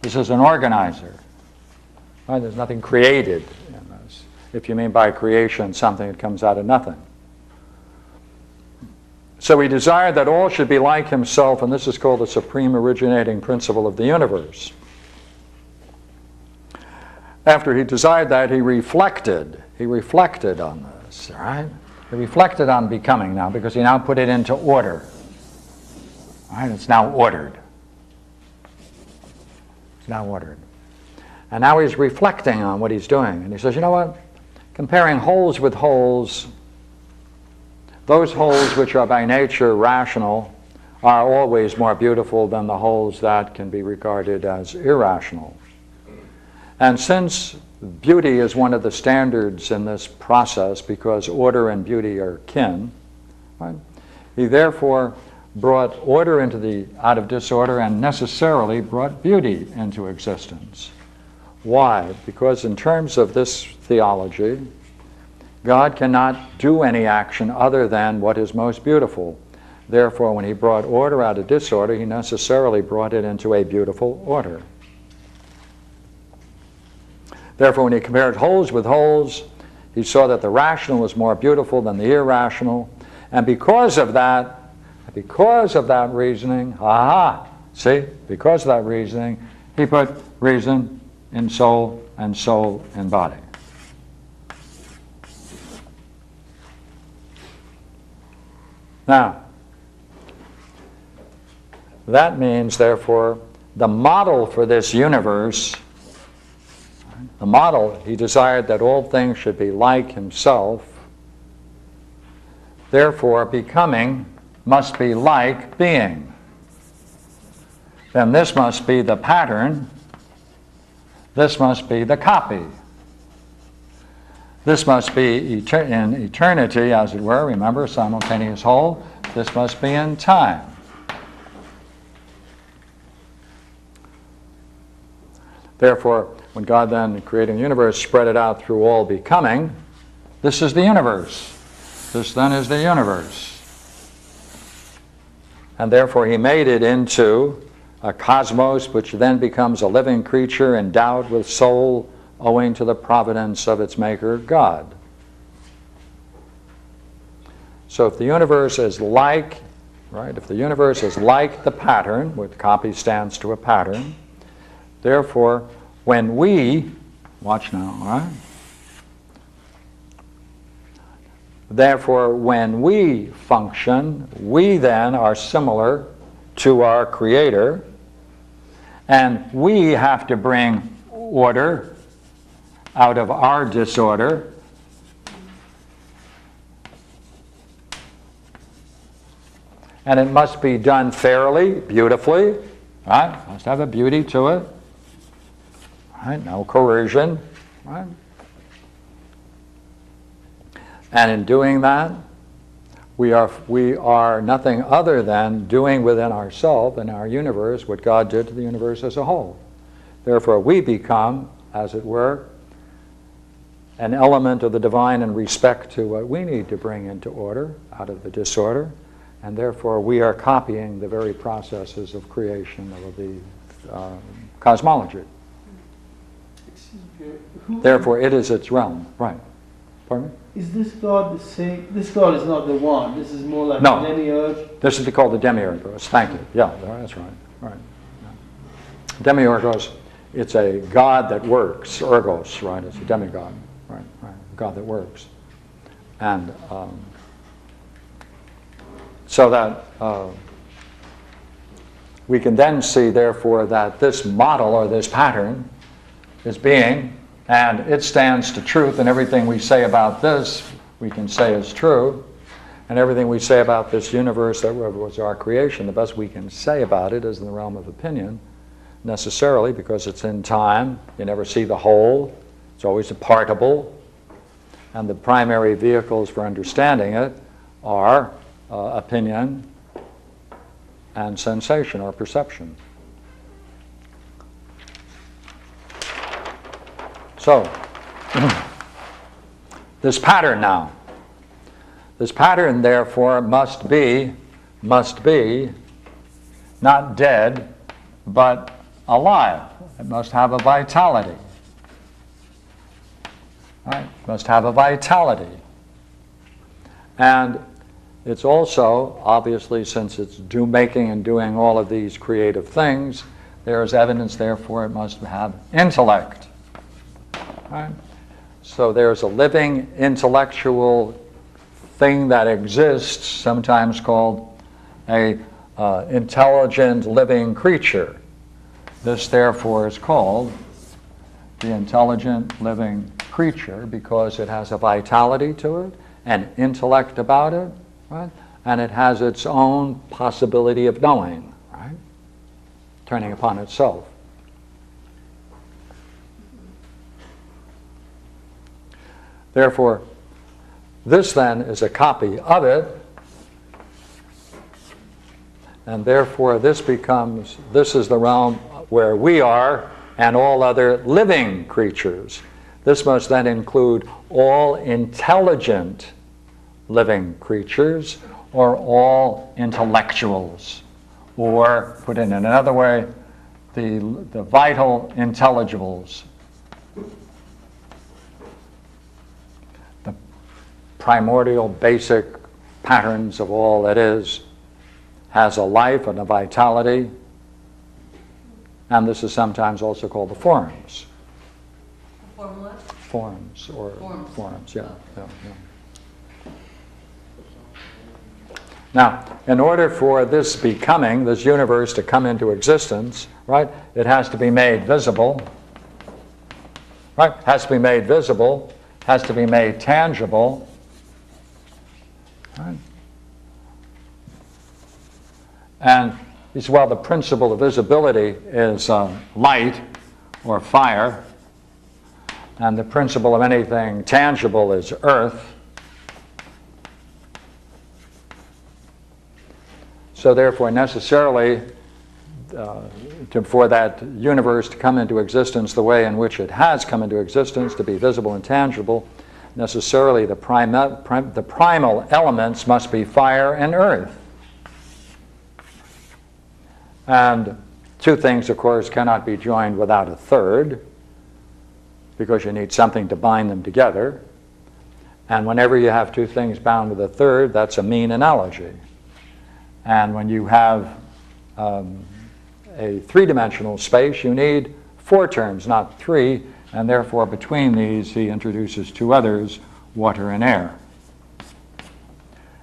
This is an organizer. Right? There's nothing created in this. If you mean by creation something that comes out of nothing. So he desired that all should be like himself, and this is called the supreme originating principle of the universe. After he desired that, he reflected on this, right? He reflected on becoming now, because he now put it into order. Right? It's now ordered. It's now ordered. And now he's reflecting on what he's doing. And he says, you know what? Comparing wholes with wholes, those wholes which are by nature rational are always more beautiful than the wholes that can be regarded as irrational. And since beauty is one of the standards in this process, because order and beauty are kin, right? He therefore brought order out of disorder and necessarily brought beauty into existence. Why? Because in terms of this theology, God cannot do any action other than what is most beautiful. Therefore, when he brought order out of disorder, he necessarily brought it into a beautiful order. Therefore, when he compared wholes with wholes, he saw that the rational was more beautiful than the irrational. And because of that reasoning, because of that reasoning, he put reason in soul and soul in body. Now, that means, therefore, the model for this universe, the model, he desired that all things should be like himself. Therefore, becoming must be like being. Then this must be the pattern. This must be the copy. This must be in eternity, as it were. Remember, simultaneous whole. This must be in time. Therefore, when God then, creating the universe, spread it out through all becoming, this is the universe. This then is the universe. And therefore he made it into a cosmos, which then becomes a living creature endowed with soul, owing to the providence of its maker, God. So if the universe is like, right, if the universe is like the pattern, which copy stands to a pattern, therefore, when we, watch now, all right? Therefore, when we function, we then are similar to our Creator, and we have to bring order out of our disorder. And it must be done fairly, beautifully, right? Must have a beauty to it, right? No coercion, right? And in doing that, we are nothing other than doing within ourselves and our universe what God did to the universe as a whole. Therefore, we become, as it were, an element of the divine in respect to what we need to bring into order out of the disorder, and therefore we are copying the very processes of creation of the cosmology. Therefore, it is its realm. Right. Pardon me? Is this God the same? This God is not the one. This is more like No. a demiurge. This is called the demiurgos. Thank you. Yeah, that's right. Right. Demiurgos, it's a God that works. Ergos, right? It's a demigod. Right. Right. God that works. And so that we can then see, therefore, that this model or this pattern is being, and it stands to truth, and everything we say about this we can say is true, and everything we say about this universe that was our creation, the best we can say about it is in the realm of opinion, necessarily, because it's in time. You never see the whole. It's always a partible, and the primary vehicles for understanding it are opinion and sensation or perception. So, this pattern now. This pattern, therefore, must be not dead, but alive. It must have a vitality. Right? It must have a vitality. And it's also, obviously, since it's making and doing all of these creative things, there is evidence, therefore, it must have intellect. Right? So there's a living intellectual thing that exists, sometimes called a intelligent living creature. This, therefore, is called the intelligent living creature because it has a vitality to it, an intellect about it, right? And it has its own possibility of knowing, right? Turning upon itself. Therefore, this then is a copy of it, and therefore this is the realm where we are and all other living creatures. This must then include all intelligent living creatures or all intellectuals, or put in another way, the vital intelligibles, the primordial basic patterns of all that is, has a life and a vitality, and this is sometimes also called the forms. Formula? Forms, or Forms. yeah. Now, in order for this universe to come into existence, right, it has to be made visible, right? Has to be made visible, has to be made tangible, right? And as well, the principle of visibility is light or fire, and the principle of anything tangible is earth. So therefore, necessarily, for that universe to come into existence the way in which it has come into existence, to be visible and tangible, necessarily the primal elements must be fire and earth. And two things, of course, cannot be joined without a third, because you need something to bind them together. And whenever you have two things bound with a third, that's a mean analogy. And when you have a three-dimensional space, you need four terms, not three, and therefore between these he introduces two others, water and air.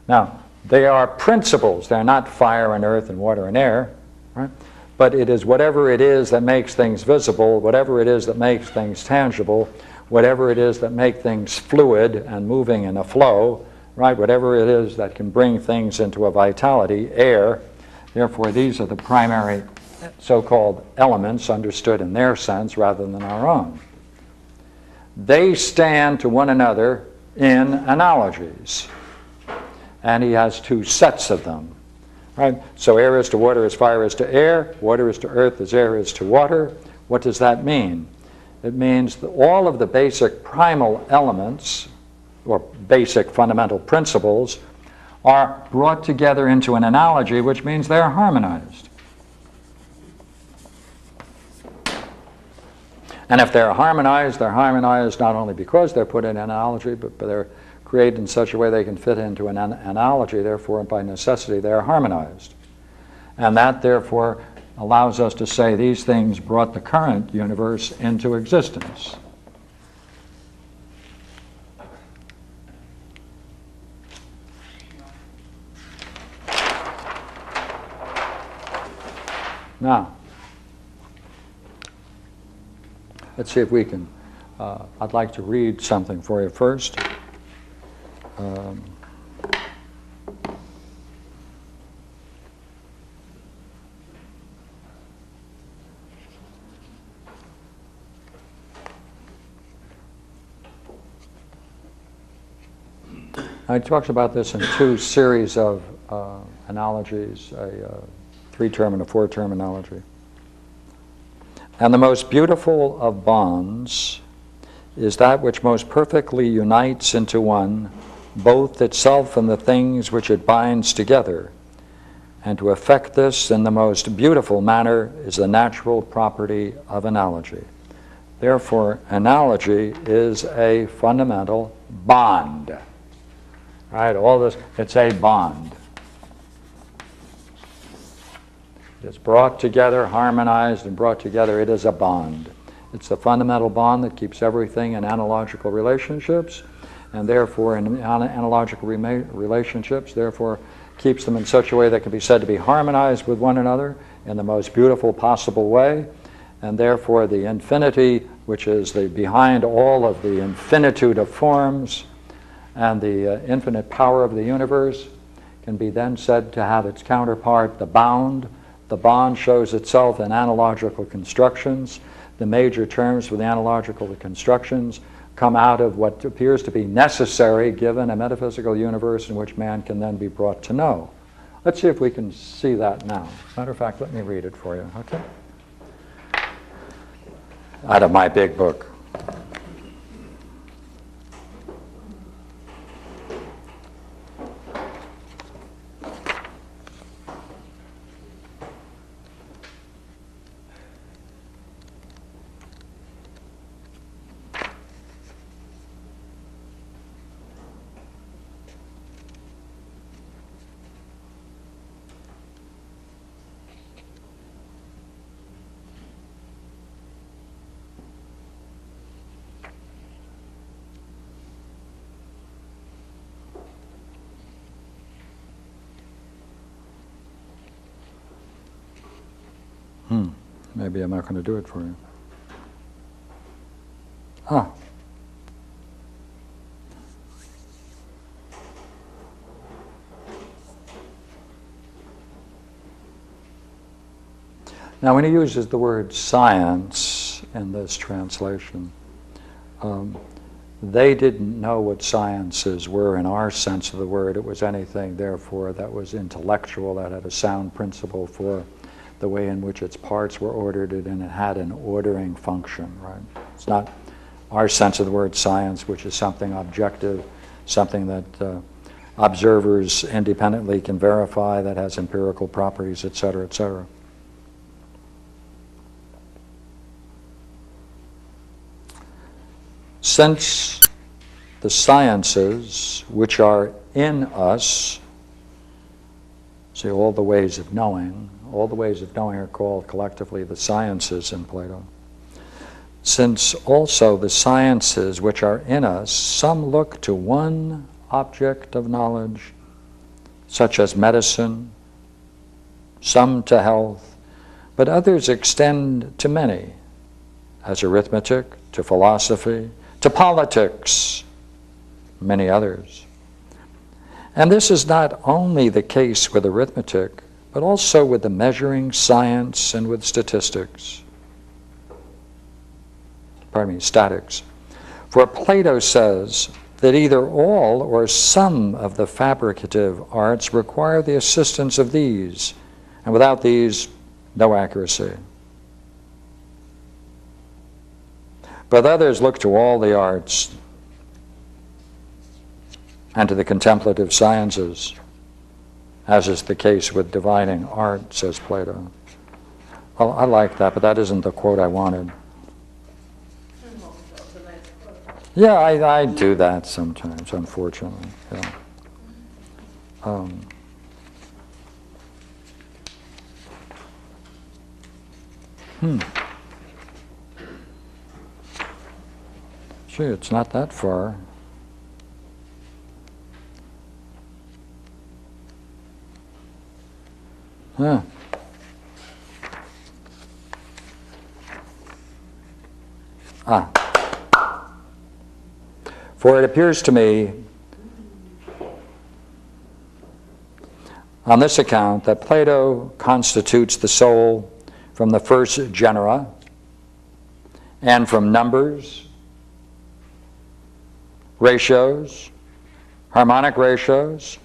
Now, they are principles. They're not fire and earth and water and air, right? But it is whatever it is that makes things visible, whatever it is that makes things tangible, whatever it is that makes things fluid and moving in a flow, right? Whatever it is that can bring things into a vitality, air. Therefore, these are the primary so-called elements understood in their sense rather than our own. They stand to one another in analogies, and he has two sets of them. Right? So air is to water as fire is to air, water is to earth as air is to water. What does that mean? It means that all of the basic primal elements, or basic fundamental principles, are brought together into an analogy, which means they're harmonized. And if they're harmonized not only because they're put in an analogy, but they're created in such a way they can fit into an analogy, therefore by necessity they are harmonized. And that therefore allows us to say these things brought the current universe into existence. Now, let's see if we can, I'd like to read something for you first. He talks about this in two series of analogies, a three-term and a four-term analogy. And the most beautiful of bonds is that which most perfectly unites into one both itself and the things which it binds together. And to effect this in the most beautiful manner is the natural property of analogy. Therefore, analogy is a fundamental bond. Right? All this, it's a bond. It's brought together, harmonized and brought together. It is a bond. It's the fundamental bond that keeps everything in analogical relationships, and therefore in analogical relationships, therefore keeps them in such a way that can be said to be harmonized with one another in the most beautiful possible way, and therefore the infinity, which is the behind all of the infinitude of forms and the infinite power of the universe, can be then said to have its counterpart, the bound. The bond shows itself in analogical constructions. The major terms for the analogical constructions come out of what appears to be necessary given a metaphysical universe in which man can then be brought to know. Let's see if we can see that now. Matter of fact, let me read it for you, okay? Out of my big book. Maybe I'm not going to do it for you. Ah. Now, when he uses the word science in this translation, they didn't know what sciences were in our sense of the word. It was anything, therefore, that was intellectual, that had a sound principle for the way in which its parts were ordered, and it had an ordering function, right? It's not our sense of the word science, which is something objective, something that observers independently can verify, that has empirical properties, et cetera, et cetera. Since the sciences which are in us, see, all the ways of knowing are called collectively the sciences in Plato. Since also the sciences which are in us, some look to one object of knowledge, such as medicine, some to health, but others extend to many, as arithmetic, to philosophy, to politics, many others. And this is not only the case with arithmetic, but also with the measuring science and with statistics. Statics. For Plato says that either all or some of the fabricative arts require the assistance of these, and without these, no accuracy. But others look to all the arts and to the contemplative sciences, as is the case with divining art, says Plato. Well, I like that, but that isn't the quote I wanted. Yeah, I do that sometimes, unfortunately. Yeah. Gee, it's not that far. Huh. For it appears to me, on this account, that Plato constitutes the soul from the first genera and from numbers, ratios, harmonic ratios,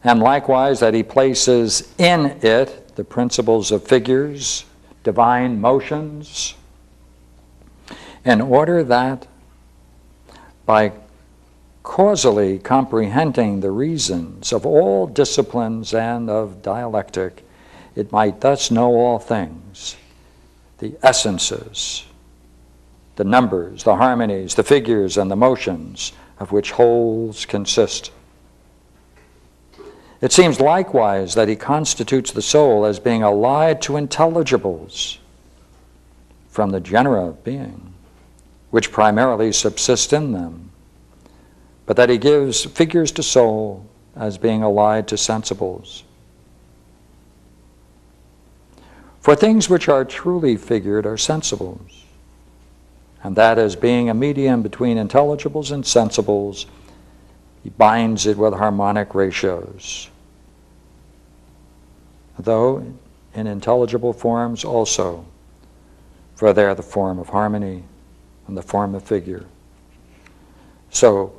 and likewise that he places in it the principles of figures, divine motions, in order that by causally comprehending the reasons of all disciplines and of dialectic, it might thus know all things, the essences, the numbers, the harmonies, the figures, and the motions of which wholes consist. It seems likewise that he constitutes the soul as being allied to intelligibles from the genera of being, which primarily subsist in them, but that he gives figures to soul as being allied to sensibles. For things which are truly figured are sensibles, and that as being a medium between intelligibles and sensibles, he binds it with harmonic ratios, though in intelligible forms also, for they are the form of harmony and the form of figure. So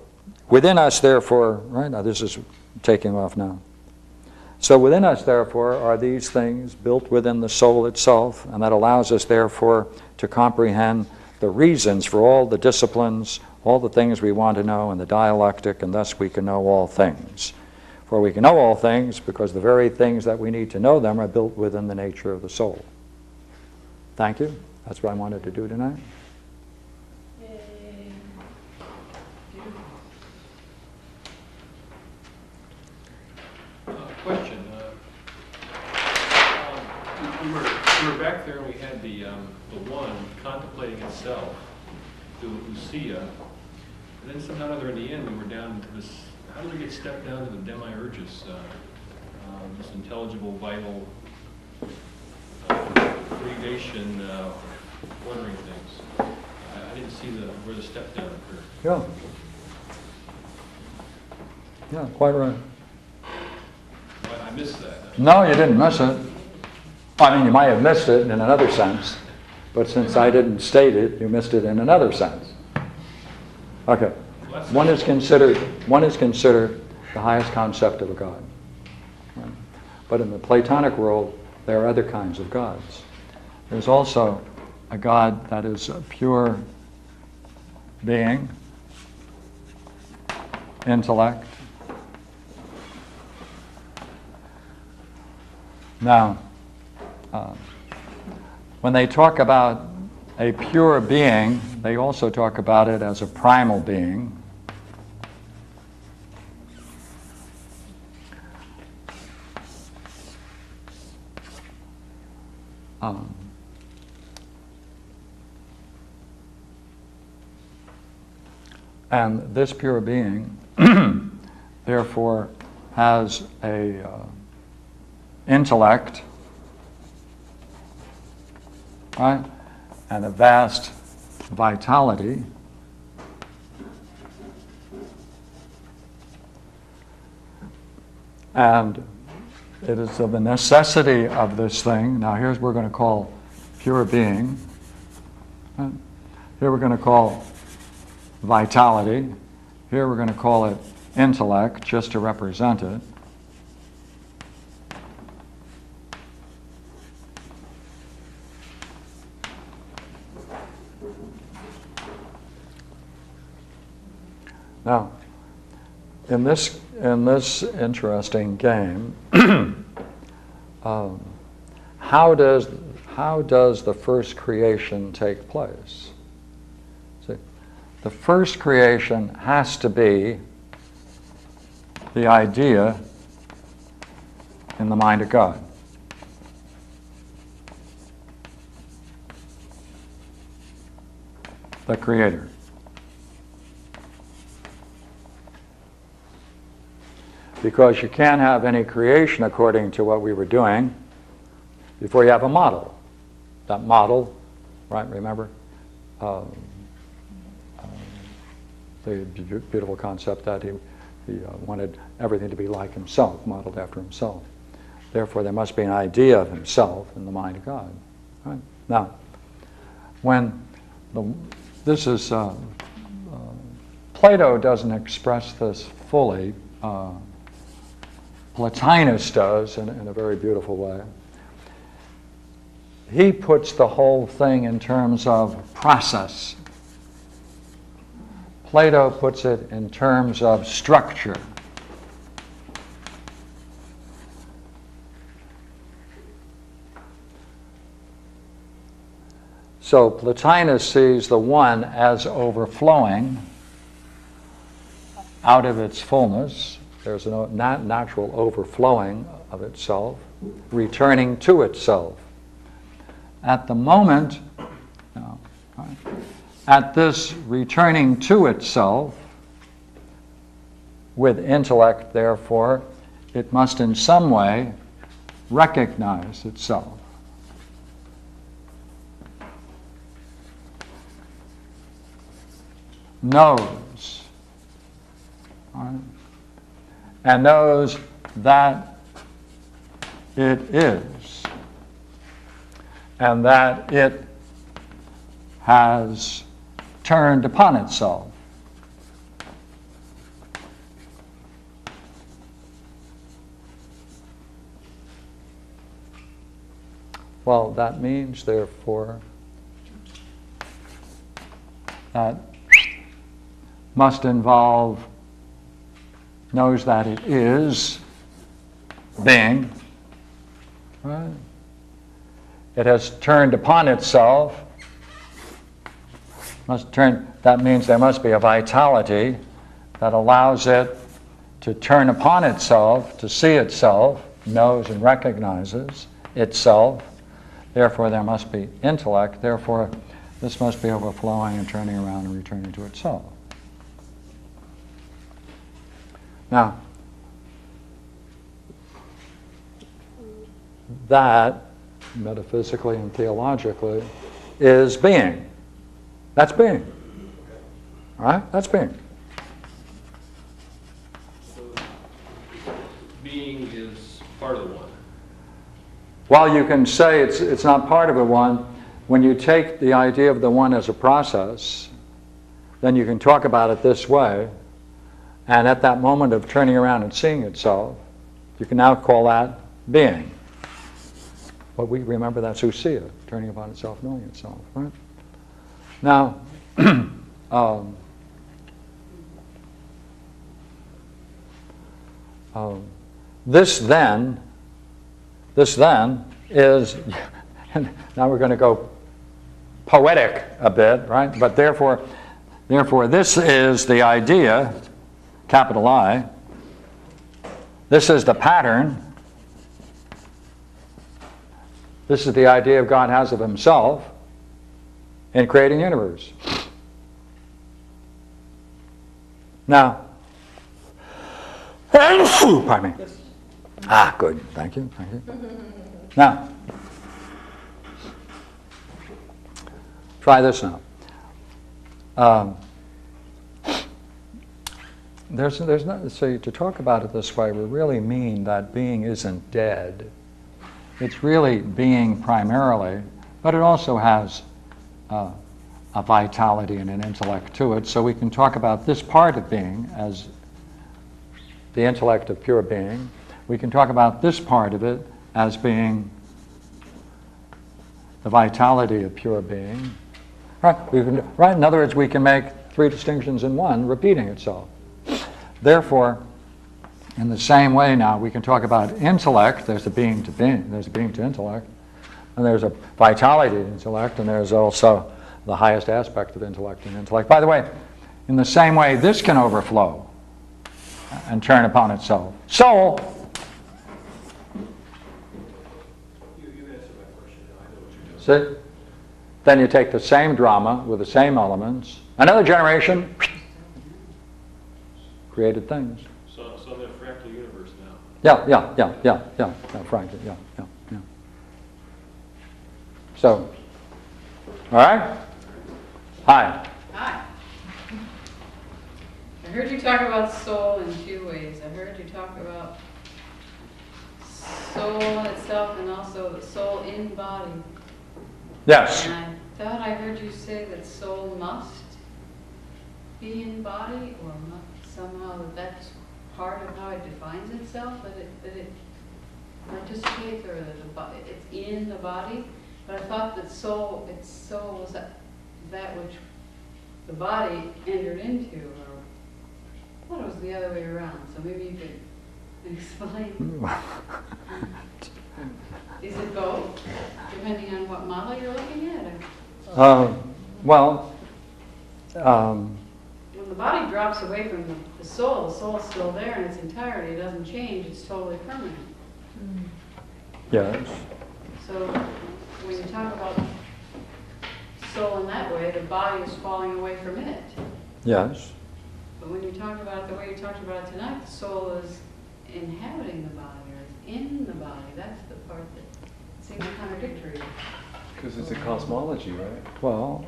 within us, therefore, right now this is taking off now. So within us, therefore, are these things built within the soul itself, and that allows us, therefore, to comprehend the reasons for all the disciplines, all the things we want to know in the dialectic, and thus we can know all things. For we can know all things because the very things that we need to know them are built within the nature of the soul. Thank you. That's what I wanted to do tonight. Question. We were back there and we had the one contemplating itself, the Lucia, and then somehow or other in the end we were down to this, how did we get stepped down to the demiurgus, this intelligible, vital, creation, ordering things. I didn't see where the step down occurred. Yeah. Yeah, quite right. I missed that. No, you didn't miss it. I mean, you might have missed it in another sense, but since I didn't state it, you missed it in another sense. Okay. One is considered the highest concept of a god. Right? But in the Platonic world, there are other kinds of gods. There's also a god that is a pure being, intellect. Now, when they talk about a pure being, they also talk about it as a primal being. And this pure being, therefore, has a intellect, right, and a vast vitality, and it is of the necessity of this thing. Now here's what we're going to call pure being. Right? Here we're going to call vitality. Here we're going to call it intellect, just to represent it. Now, in this interesting game, how does the first creation take place? See, the first creation has to be the idea in the mind of God. The Creator. Because you can't have any creation according to what we were doing before you have a model. That model, right, remember? The beautiful concept that he wanted everything to be like himself, modeled after himself. Therefore, there must be an idea of himself in the mind of God. Right? Now, Plato doesn't express this fully, Plotinus does in a very beautiful way. He puts the whole thing in terms of process. Plato puts it in terms of structure. So Plotinus sees the one as overflowing out of its fullness. There's a natural overflowing of itself, returning to itself. At the moment, at this returning to itself, with intellect, therefore, it must in some way recognize itself. Knows, right? And knows that it is, and that it has turned upon itself. Well, that means, therefore, that must involve knows that it is being, right? It has turned upon itself. That means there must be a vitality that allows it to turn upon itself, to see itself, knows and recognizes itself. Therefore, there must be intellect. Therefore, this must be overflowing and turning around and returning to itself. Now, that, metaphysically and theologically, is being. That's being. All right? That's being. So being is part of the one. While you can say it's not part of the one, when you take the idea of the one as a process, then you can talk about it this way. And at that moment of turning around and seeing itself, you can now call that being. But we remember that's ousia, turning upon itself, knowing itself, right? Now, this then is, now we're going to go poetic a bit, right? But therefore, this is the idea, capital I. This is the pattern. This is the idea God has of himself in creating the universe. Now, pardon me. Ah, good. Thank you. Thank you. Now, try this now. There's not, so to talk about it this way, we really mean that being isn't dead. It's really being primarily, but it also has a vitality and an intellect to it. So we can talk about this part of being as the intellect of pure being. We can talk about this part of it as being the vitality of pure being. Right? Right? In other words, we can make three distinctions in one, repeating itself. Therefore, in the same way now, we can talk about intellect. There's a being to being, there's a being to intellect, and there's a vitality to intellect, and there's also the highest aspect of intellect and intellect. By the way, in the same way, this can overflow and turn upon itself. Soul. You answered my question. I know what you're doing. See? Then you take the same drama with the same elements. Another generation created things. So I'm in a fractal universe now. Yeah, frankly, yeah. So, all right? Hi. Hi. I heard you talk about soul in two ways. I heard you talk about soul in itself and also the soul in body. Yes. And I thought I heard you say that soul must be in body, or somehow that's part of how it defines itself, that it participates, or that it's in the body. But I thought that soul was that which the body entered into, or I thought it was the other way around. So maybe you could explain. Is it both, depending on what model you're looking at? When the body drops away from the soul is still there in its entirety. It doesn't change. It's totally permanent. Yes. So when you talk about soul in that way, the body is falling away from it. Yes. But when you talk about it the way you talked about it tonight, the soul is inhabiting the body, or it's in the body. That's the part that seems contradictory. Because it's a cosmology, right? Well,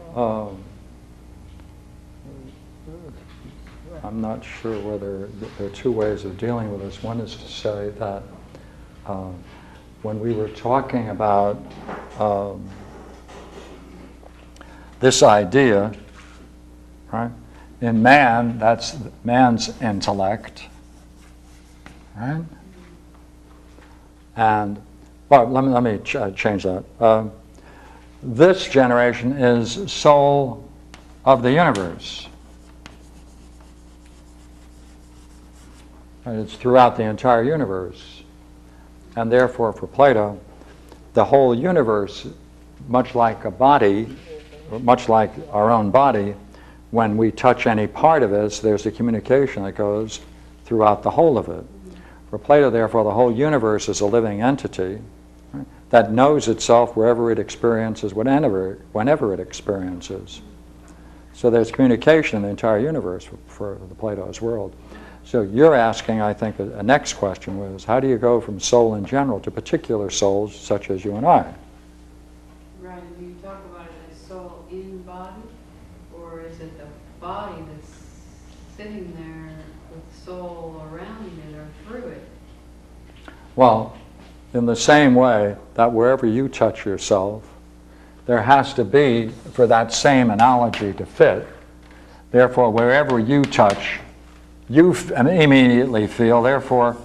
I'm not sure whether there are two ways of dealing with this. One is to say that when we were talking about this idea, right? In man, that's man's intellect, right? And, well, let me change that. This generation is soul of the universe. And it's throughout the entire universe. And therefore, for Plato, the whole universe, much like a body, much like our own body, when we touch any part of it, there's a communication that goes throughout the whole of it. For Plato, therefore, the whole universe is a living entity, right, that knows itself wherever it experiences, whenever it experiences. So there's communication in the entire universe for the Plato's world. So you're asking, I think, a next question was, how do you go from soul in general to particular souls such as you and I? Right, and you talk about it as soul in body, or is it the body that's sitting there with soul around it or through it? Well, in the same way that wherever you touch yourself, there has to be, for that same analogy to fit, therefore wherever you touch, you immediately feel, therefore,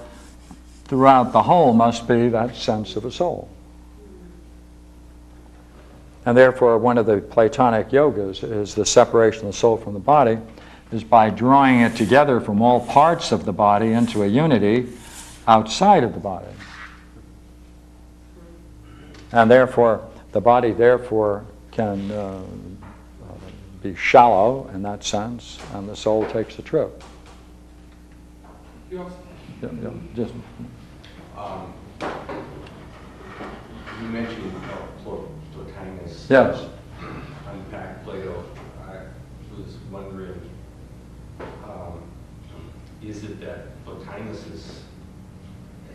throughout the whole must be that sense of a soul. And therefore, one of the Platonic yogas is the separation of the soul from the body, is by drawing it together from all parts of the body into a unity outside of the body. And therefore, the body, therefore, can be shallow in that sense, and the soul takes a trip. Just. You mentioned Plotinus. Yes. Unpack Plato. I was wondering, is it that Plotinus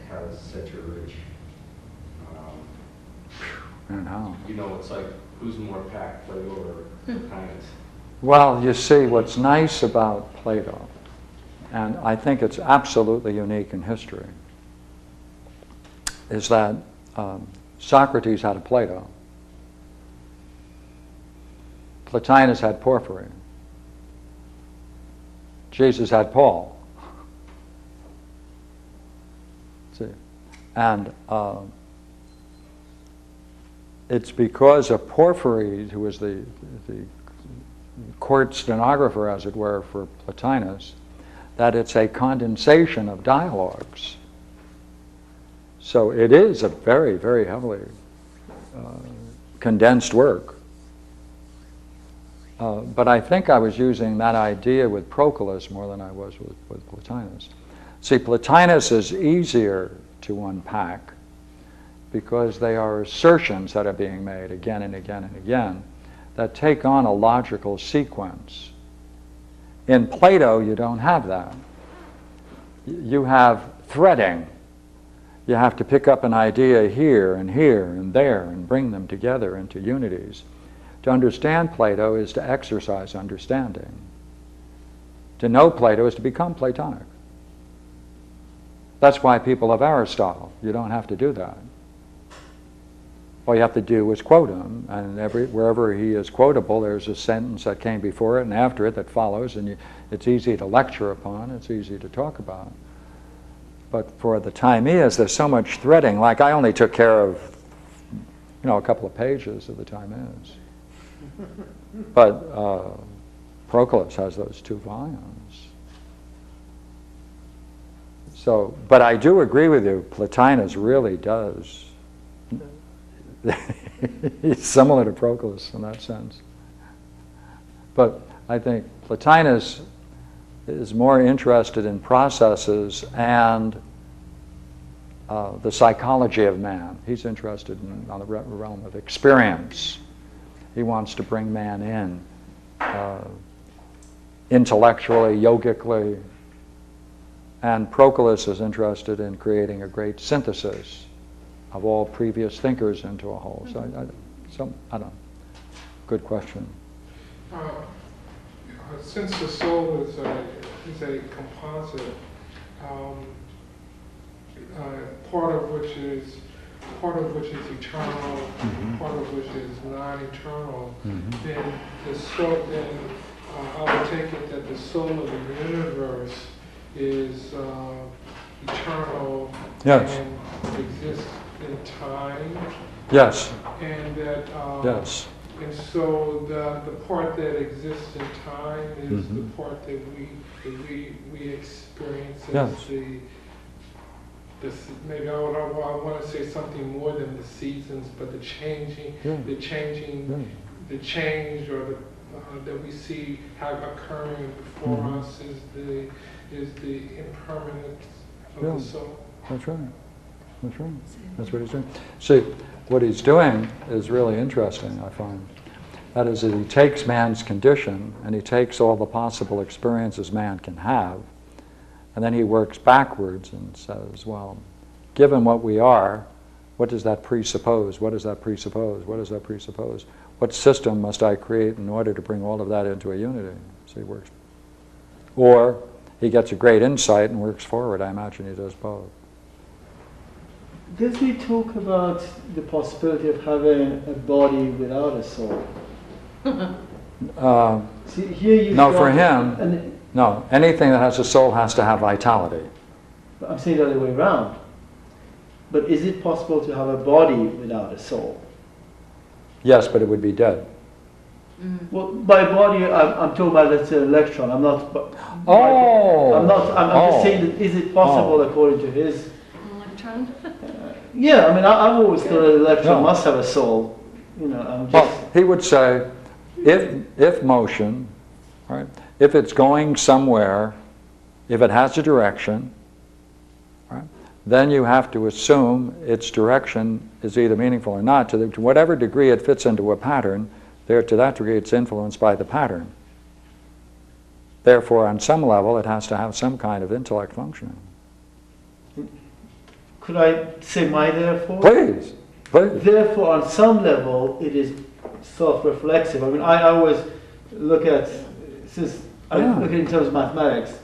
has such a rich, And how? you know, it's like, who's more packed, Plato or Plotinus? Well, you see, what's nice about Plato, and I think it's absolutely unique in history, is that Socrates had a Plato. Plotinus had Porphyry. Jesus had Paul. See? And it's because of Porphyry, who was the court stenographer, as it were, for Plotinus, that it's a condensation of dialogues. So it is a very, very heavily condensed work. But I think I was using that idea with Proclus more than I was with Plotinus. See, Plotinus is easier to unpack because they are assertions that are being made again and again and again that take on a logical sequence. In Plato, you don't have that. You have threading. You have to pick up an idea here and there and bring them together into unities. To understand Plato is to exercise understanding. To know Plato is to become Platonic. That's why people of Aristotle, you don't have to do that. All you have to do is quote him, and wherever he is quotable, there's a sentence that came before it and after it that follows, and it's easy to lecture upon, it's easy to talk about. But for the Timeaus, there's so much threading. Like I only took care of, a couple of pages of the Timeaus. But Proclus has those 2 volumes. So, but I do agree with you, Plotinus really does. He's similar to Proclus in that sense. But I think Plotinus is more interested in processes and the psychology of man. He's interested on the realm of experience. He wants to bring man in intellectually, yogically, and Proclus is interested in creating a great synthesis of all previous thinkers into a whole. So I don't know. Good question. Since the soul is a composite, part of which is eternal, part of which is non-eternal, then the soul. Then I would take it that the soul of the universe is eternal and exists in time. Yes. And that. Yes. And so the part that exists in time is the part that we experience as maybe I want to say something more than the seasons, but the change or that we see occurring before us is the impermanence of the soul. That's right. That's right. That's what he's doing. See, what he's doing is really interesting, I find. That is, that he takes man's condition and he takes all the possible experiences man can have, and then he works backwards and says, well, given what we are, what does that presuppose? What does that presuppose? What does that presuppose? What system must I create in order to bring all of that into a unity? So he works. Or he gets a great insight and works forward. I imagine he does both. Does he talk about the possibility of having a body without a soul? See, here no, for him, no. Anything that has a soul has to have vitality. I'm saying the other way around. But is it possible to have a body without a soul? Yes, but it would be dead. Well, by body, I'm talking about let's say electron. I'm not. I'm just saying that is it possible according to his Electron? Yeah, I mean, I've always thought that electron must have a soul. I'm just. Well, he would say, if motion, right, if it's going somewhere, if it has a direction, right, then you have to assume its direction is either meaningful or not. To whatever degree it fits into a pattern, to that degree it's influenced by the pattern. Therefore, on some level, it has to have some kind of intellect functioning. Could I say my therefore? Please, please. Therefore, on some level, it is self-reflexive. I mean, I always look at, since I look at it in terms of mathematics,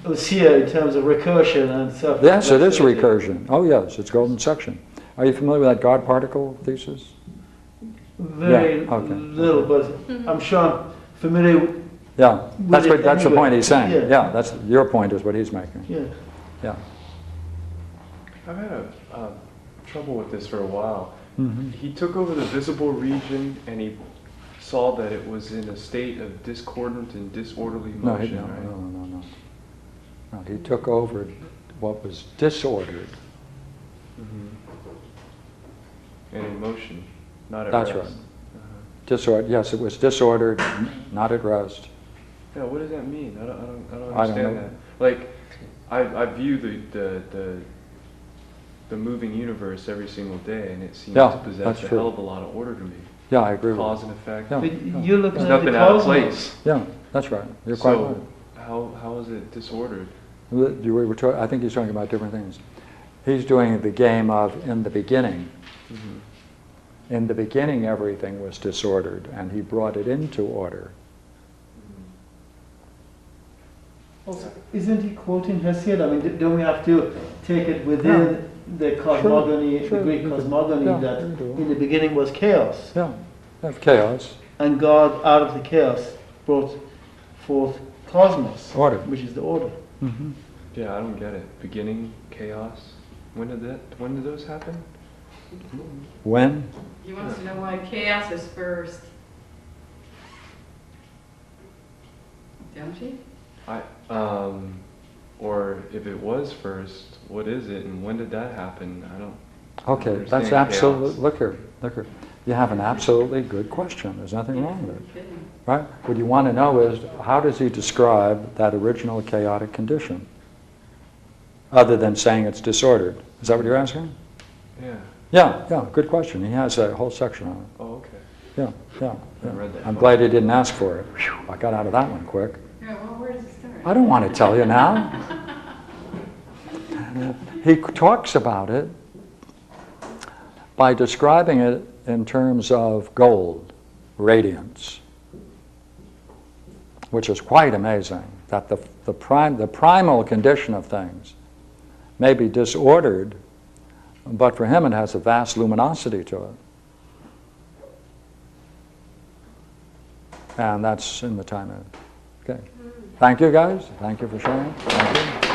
Lucia in terms of recursion and self-reflexivity. Yes, it is recursion. Oh yes, it's golden section. Are you familiar with that God particle thesis? Very little, but I'm sure I'm familiar with that's the point he's saying. Yeah, that's your point is what he's making. Yeah. I've had trouble with this for a while. He took over the visible region and he saw that it was in a state of discordant and disorderly motion. No, he took over what was disordered. And in motion, not at rest. That's right. Disordered. Yes, it was disordered, not at rest. Yeah, what does that mean? I don't understand that. Like, I view the moving universe every single day, and it seems to possess a hell of a lot of order to me. Yeah, I agree. Cause and effect. But you're looking at nothing the out of cosmos. place. Yeah, that's right. You're quite right. How is it disordered? I think he's talking about different things. He's doing the game of in the beginning. In the beginning, everything was disordered, and he brought it into order. Also, isn't he quoting Hesiod? I mean, don't we have to take it within the cosmogony, the Greek cosmogony, that in the beginning was chaos? Yeah, of chaos. And God, out of the chaos, brought forth cosmos, Order. which is the order. Mhm. Yeah, I don't get it. Beginning, chaos. When did those happen? When? He wants to know why chaos is first. Don't you? Or if it was first, what is it and when did that happen? I don't Okay, understand that's chaos. absolute. Look here. You have an absolutely good question. There's nothing wrong with it. You're kidding. Right? What you want to know is, how does he describe that original chaotic condition? Other than saying it's disordered. Is that what you're asking? Yeah. Yeah, good question. He has a whole section on it. Oh, okay. Yeah. I read that. I'm glad he didn't ask for it. Phew, I got out of that one quick. Yeah, well, where does it start? I don't want to tell you now. He talks about it by describing it in terms of gold, radiance, which is quite amazing, that the primal condition of things may be disordered, but for him it has a vast luminosity to it. And that's in the Timeaus. Okay. Thank you, guys. Thank you for sharing. Thank you.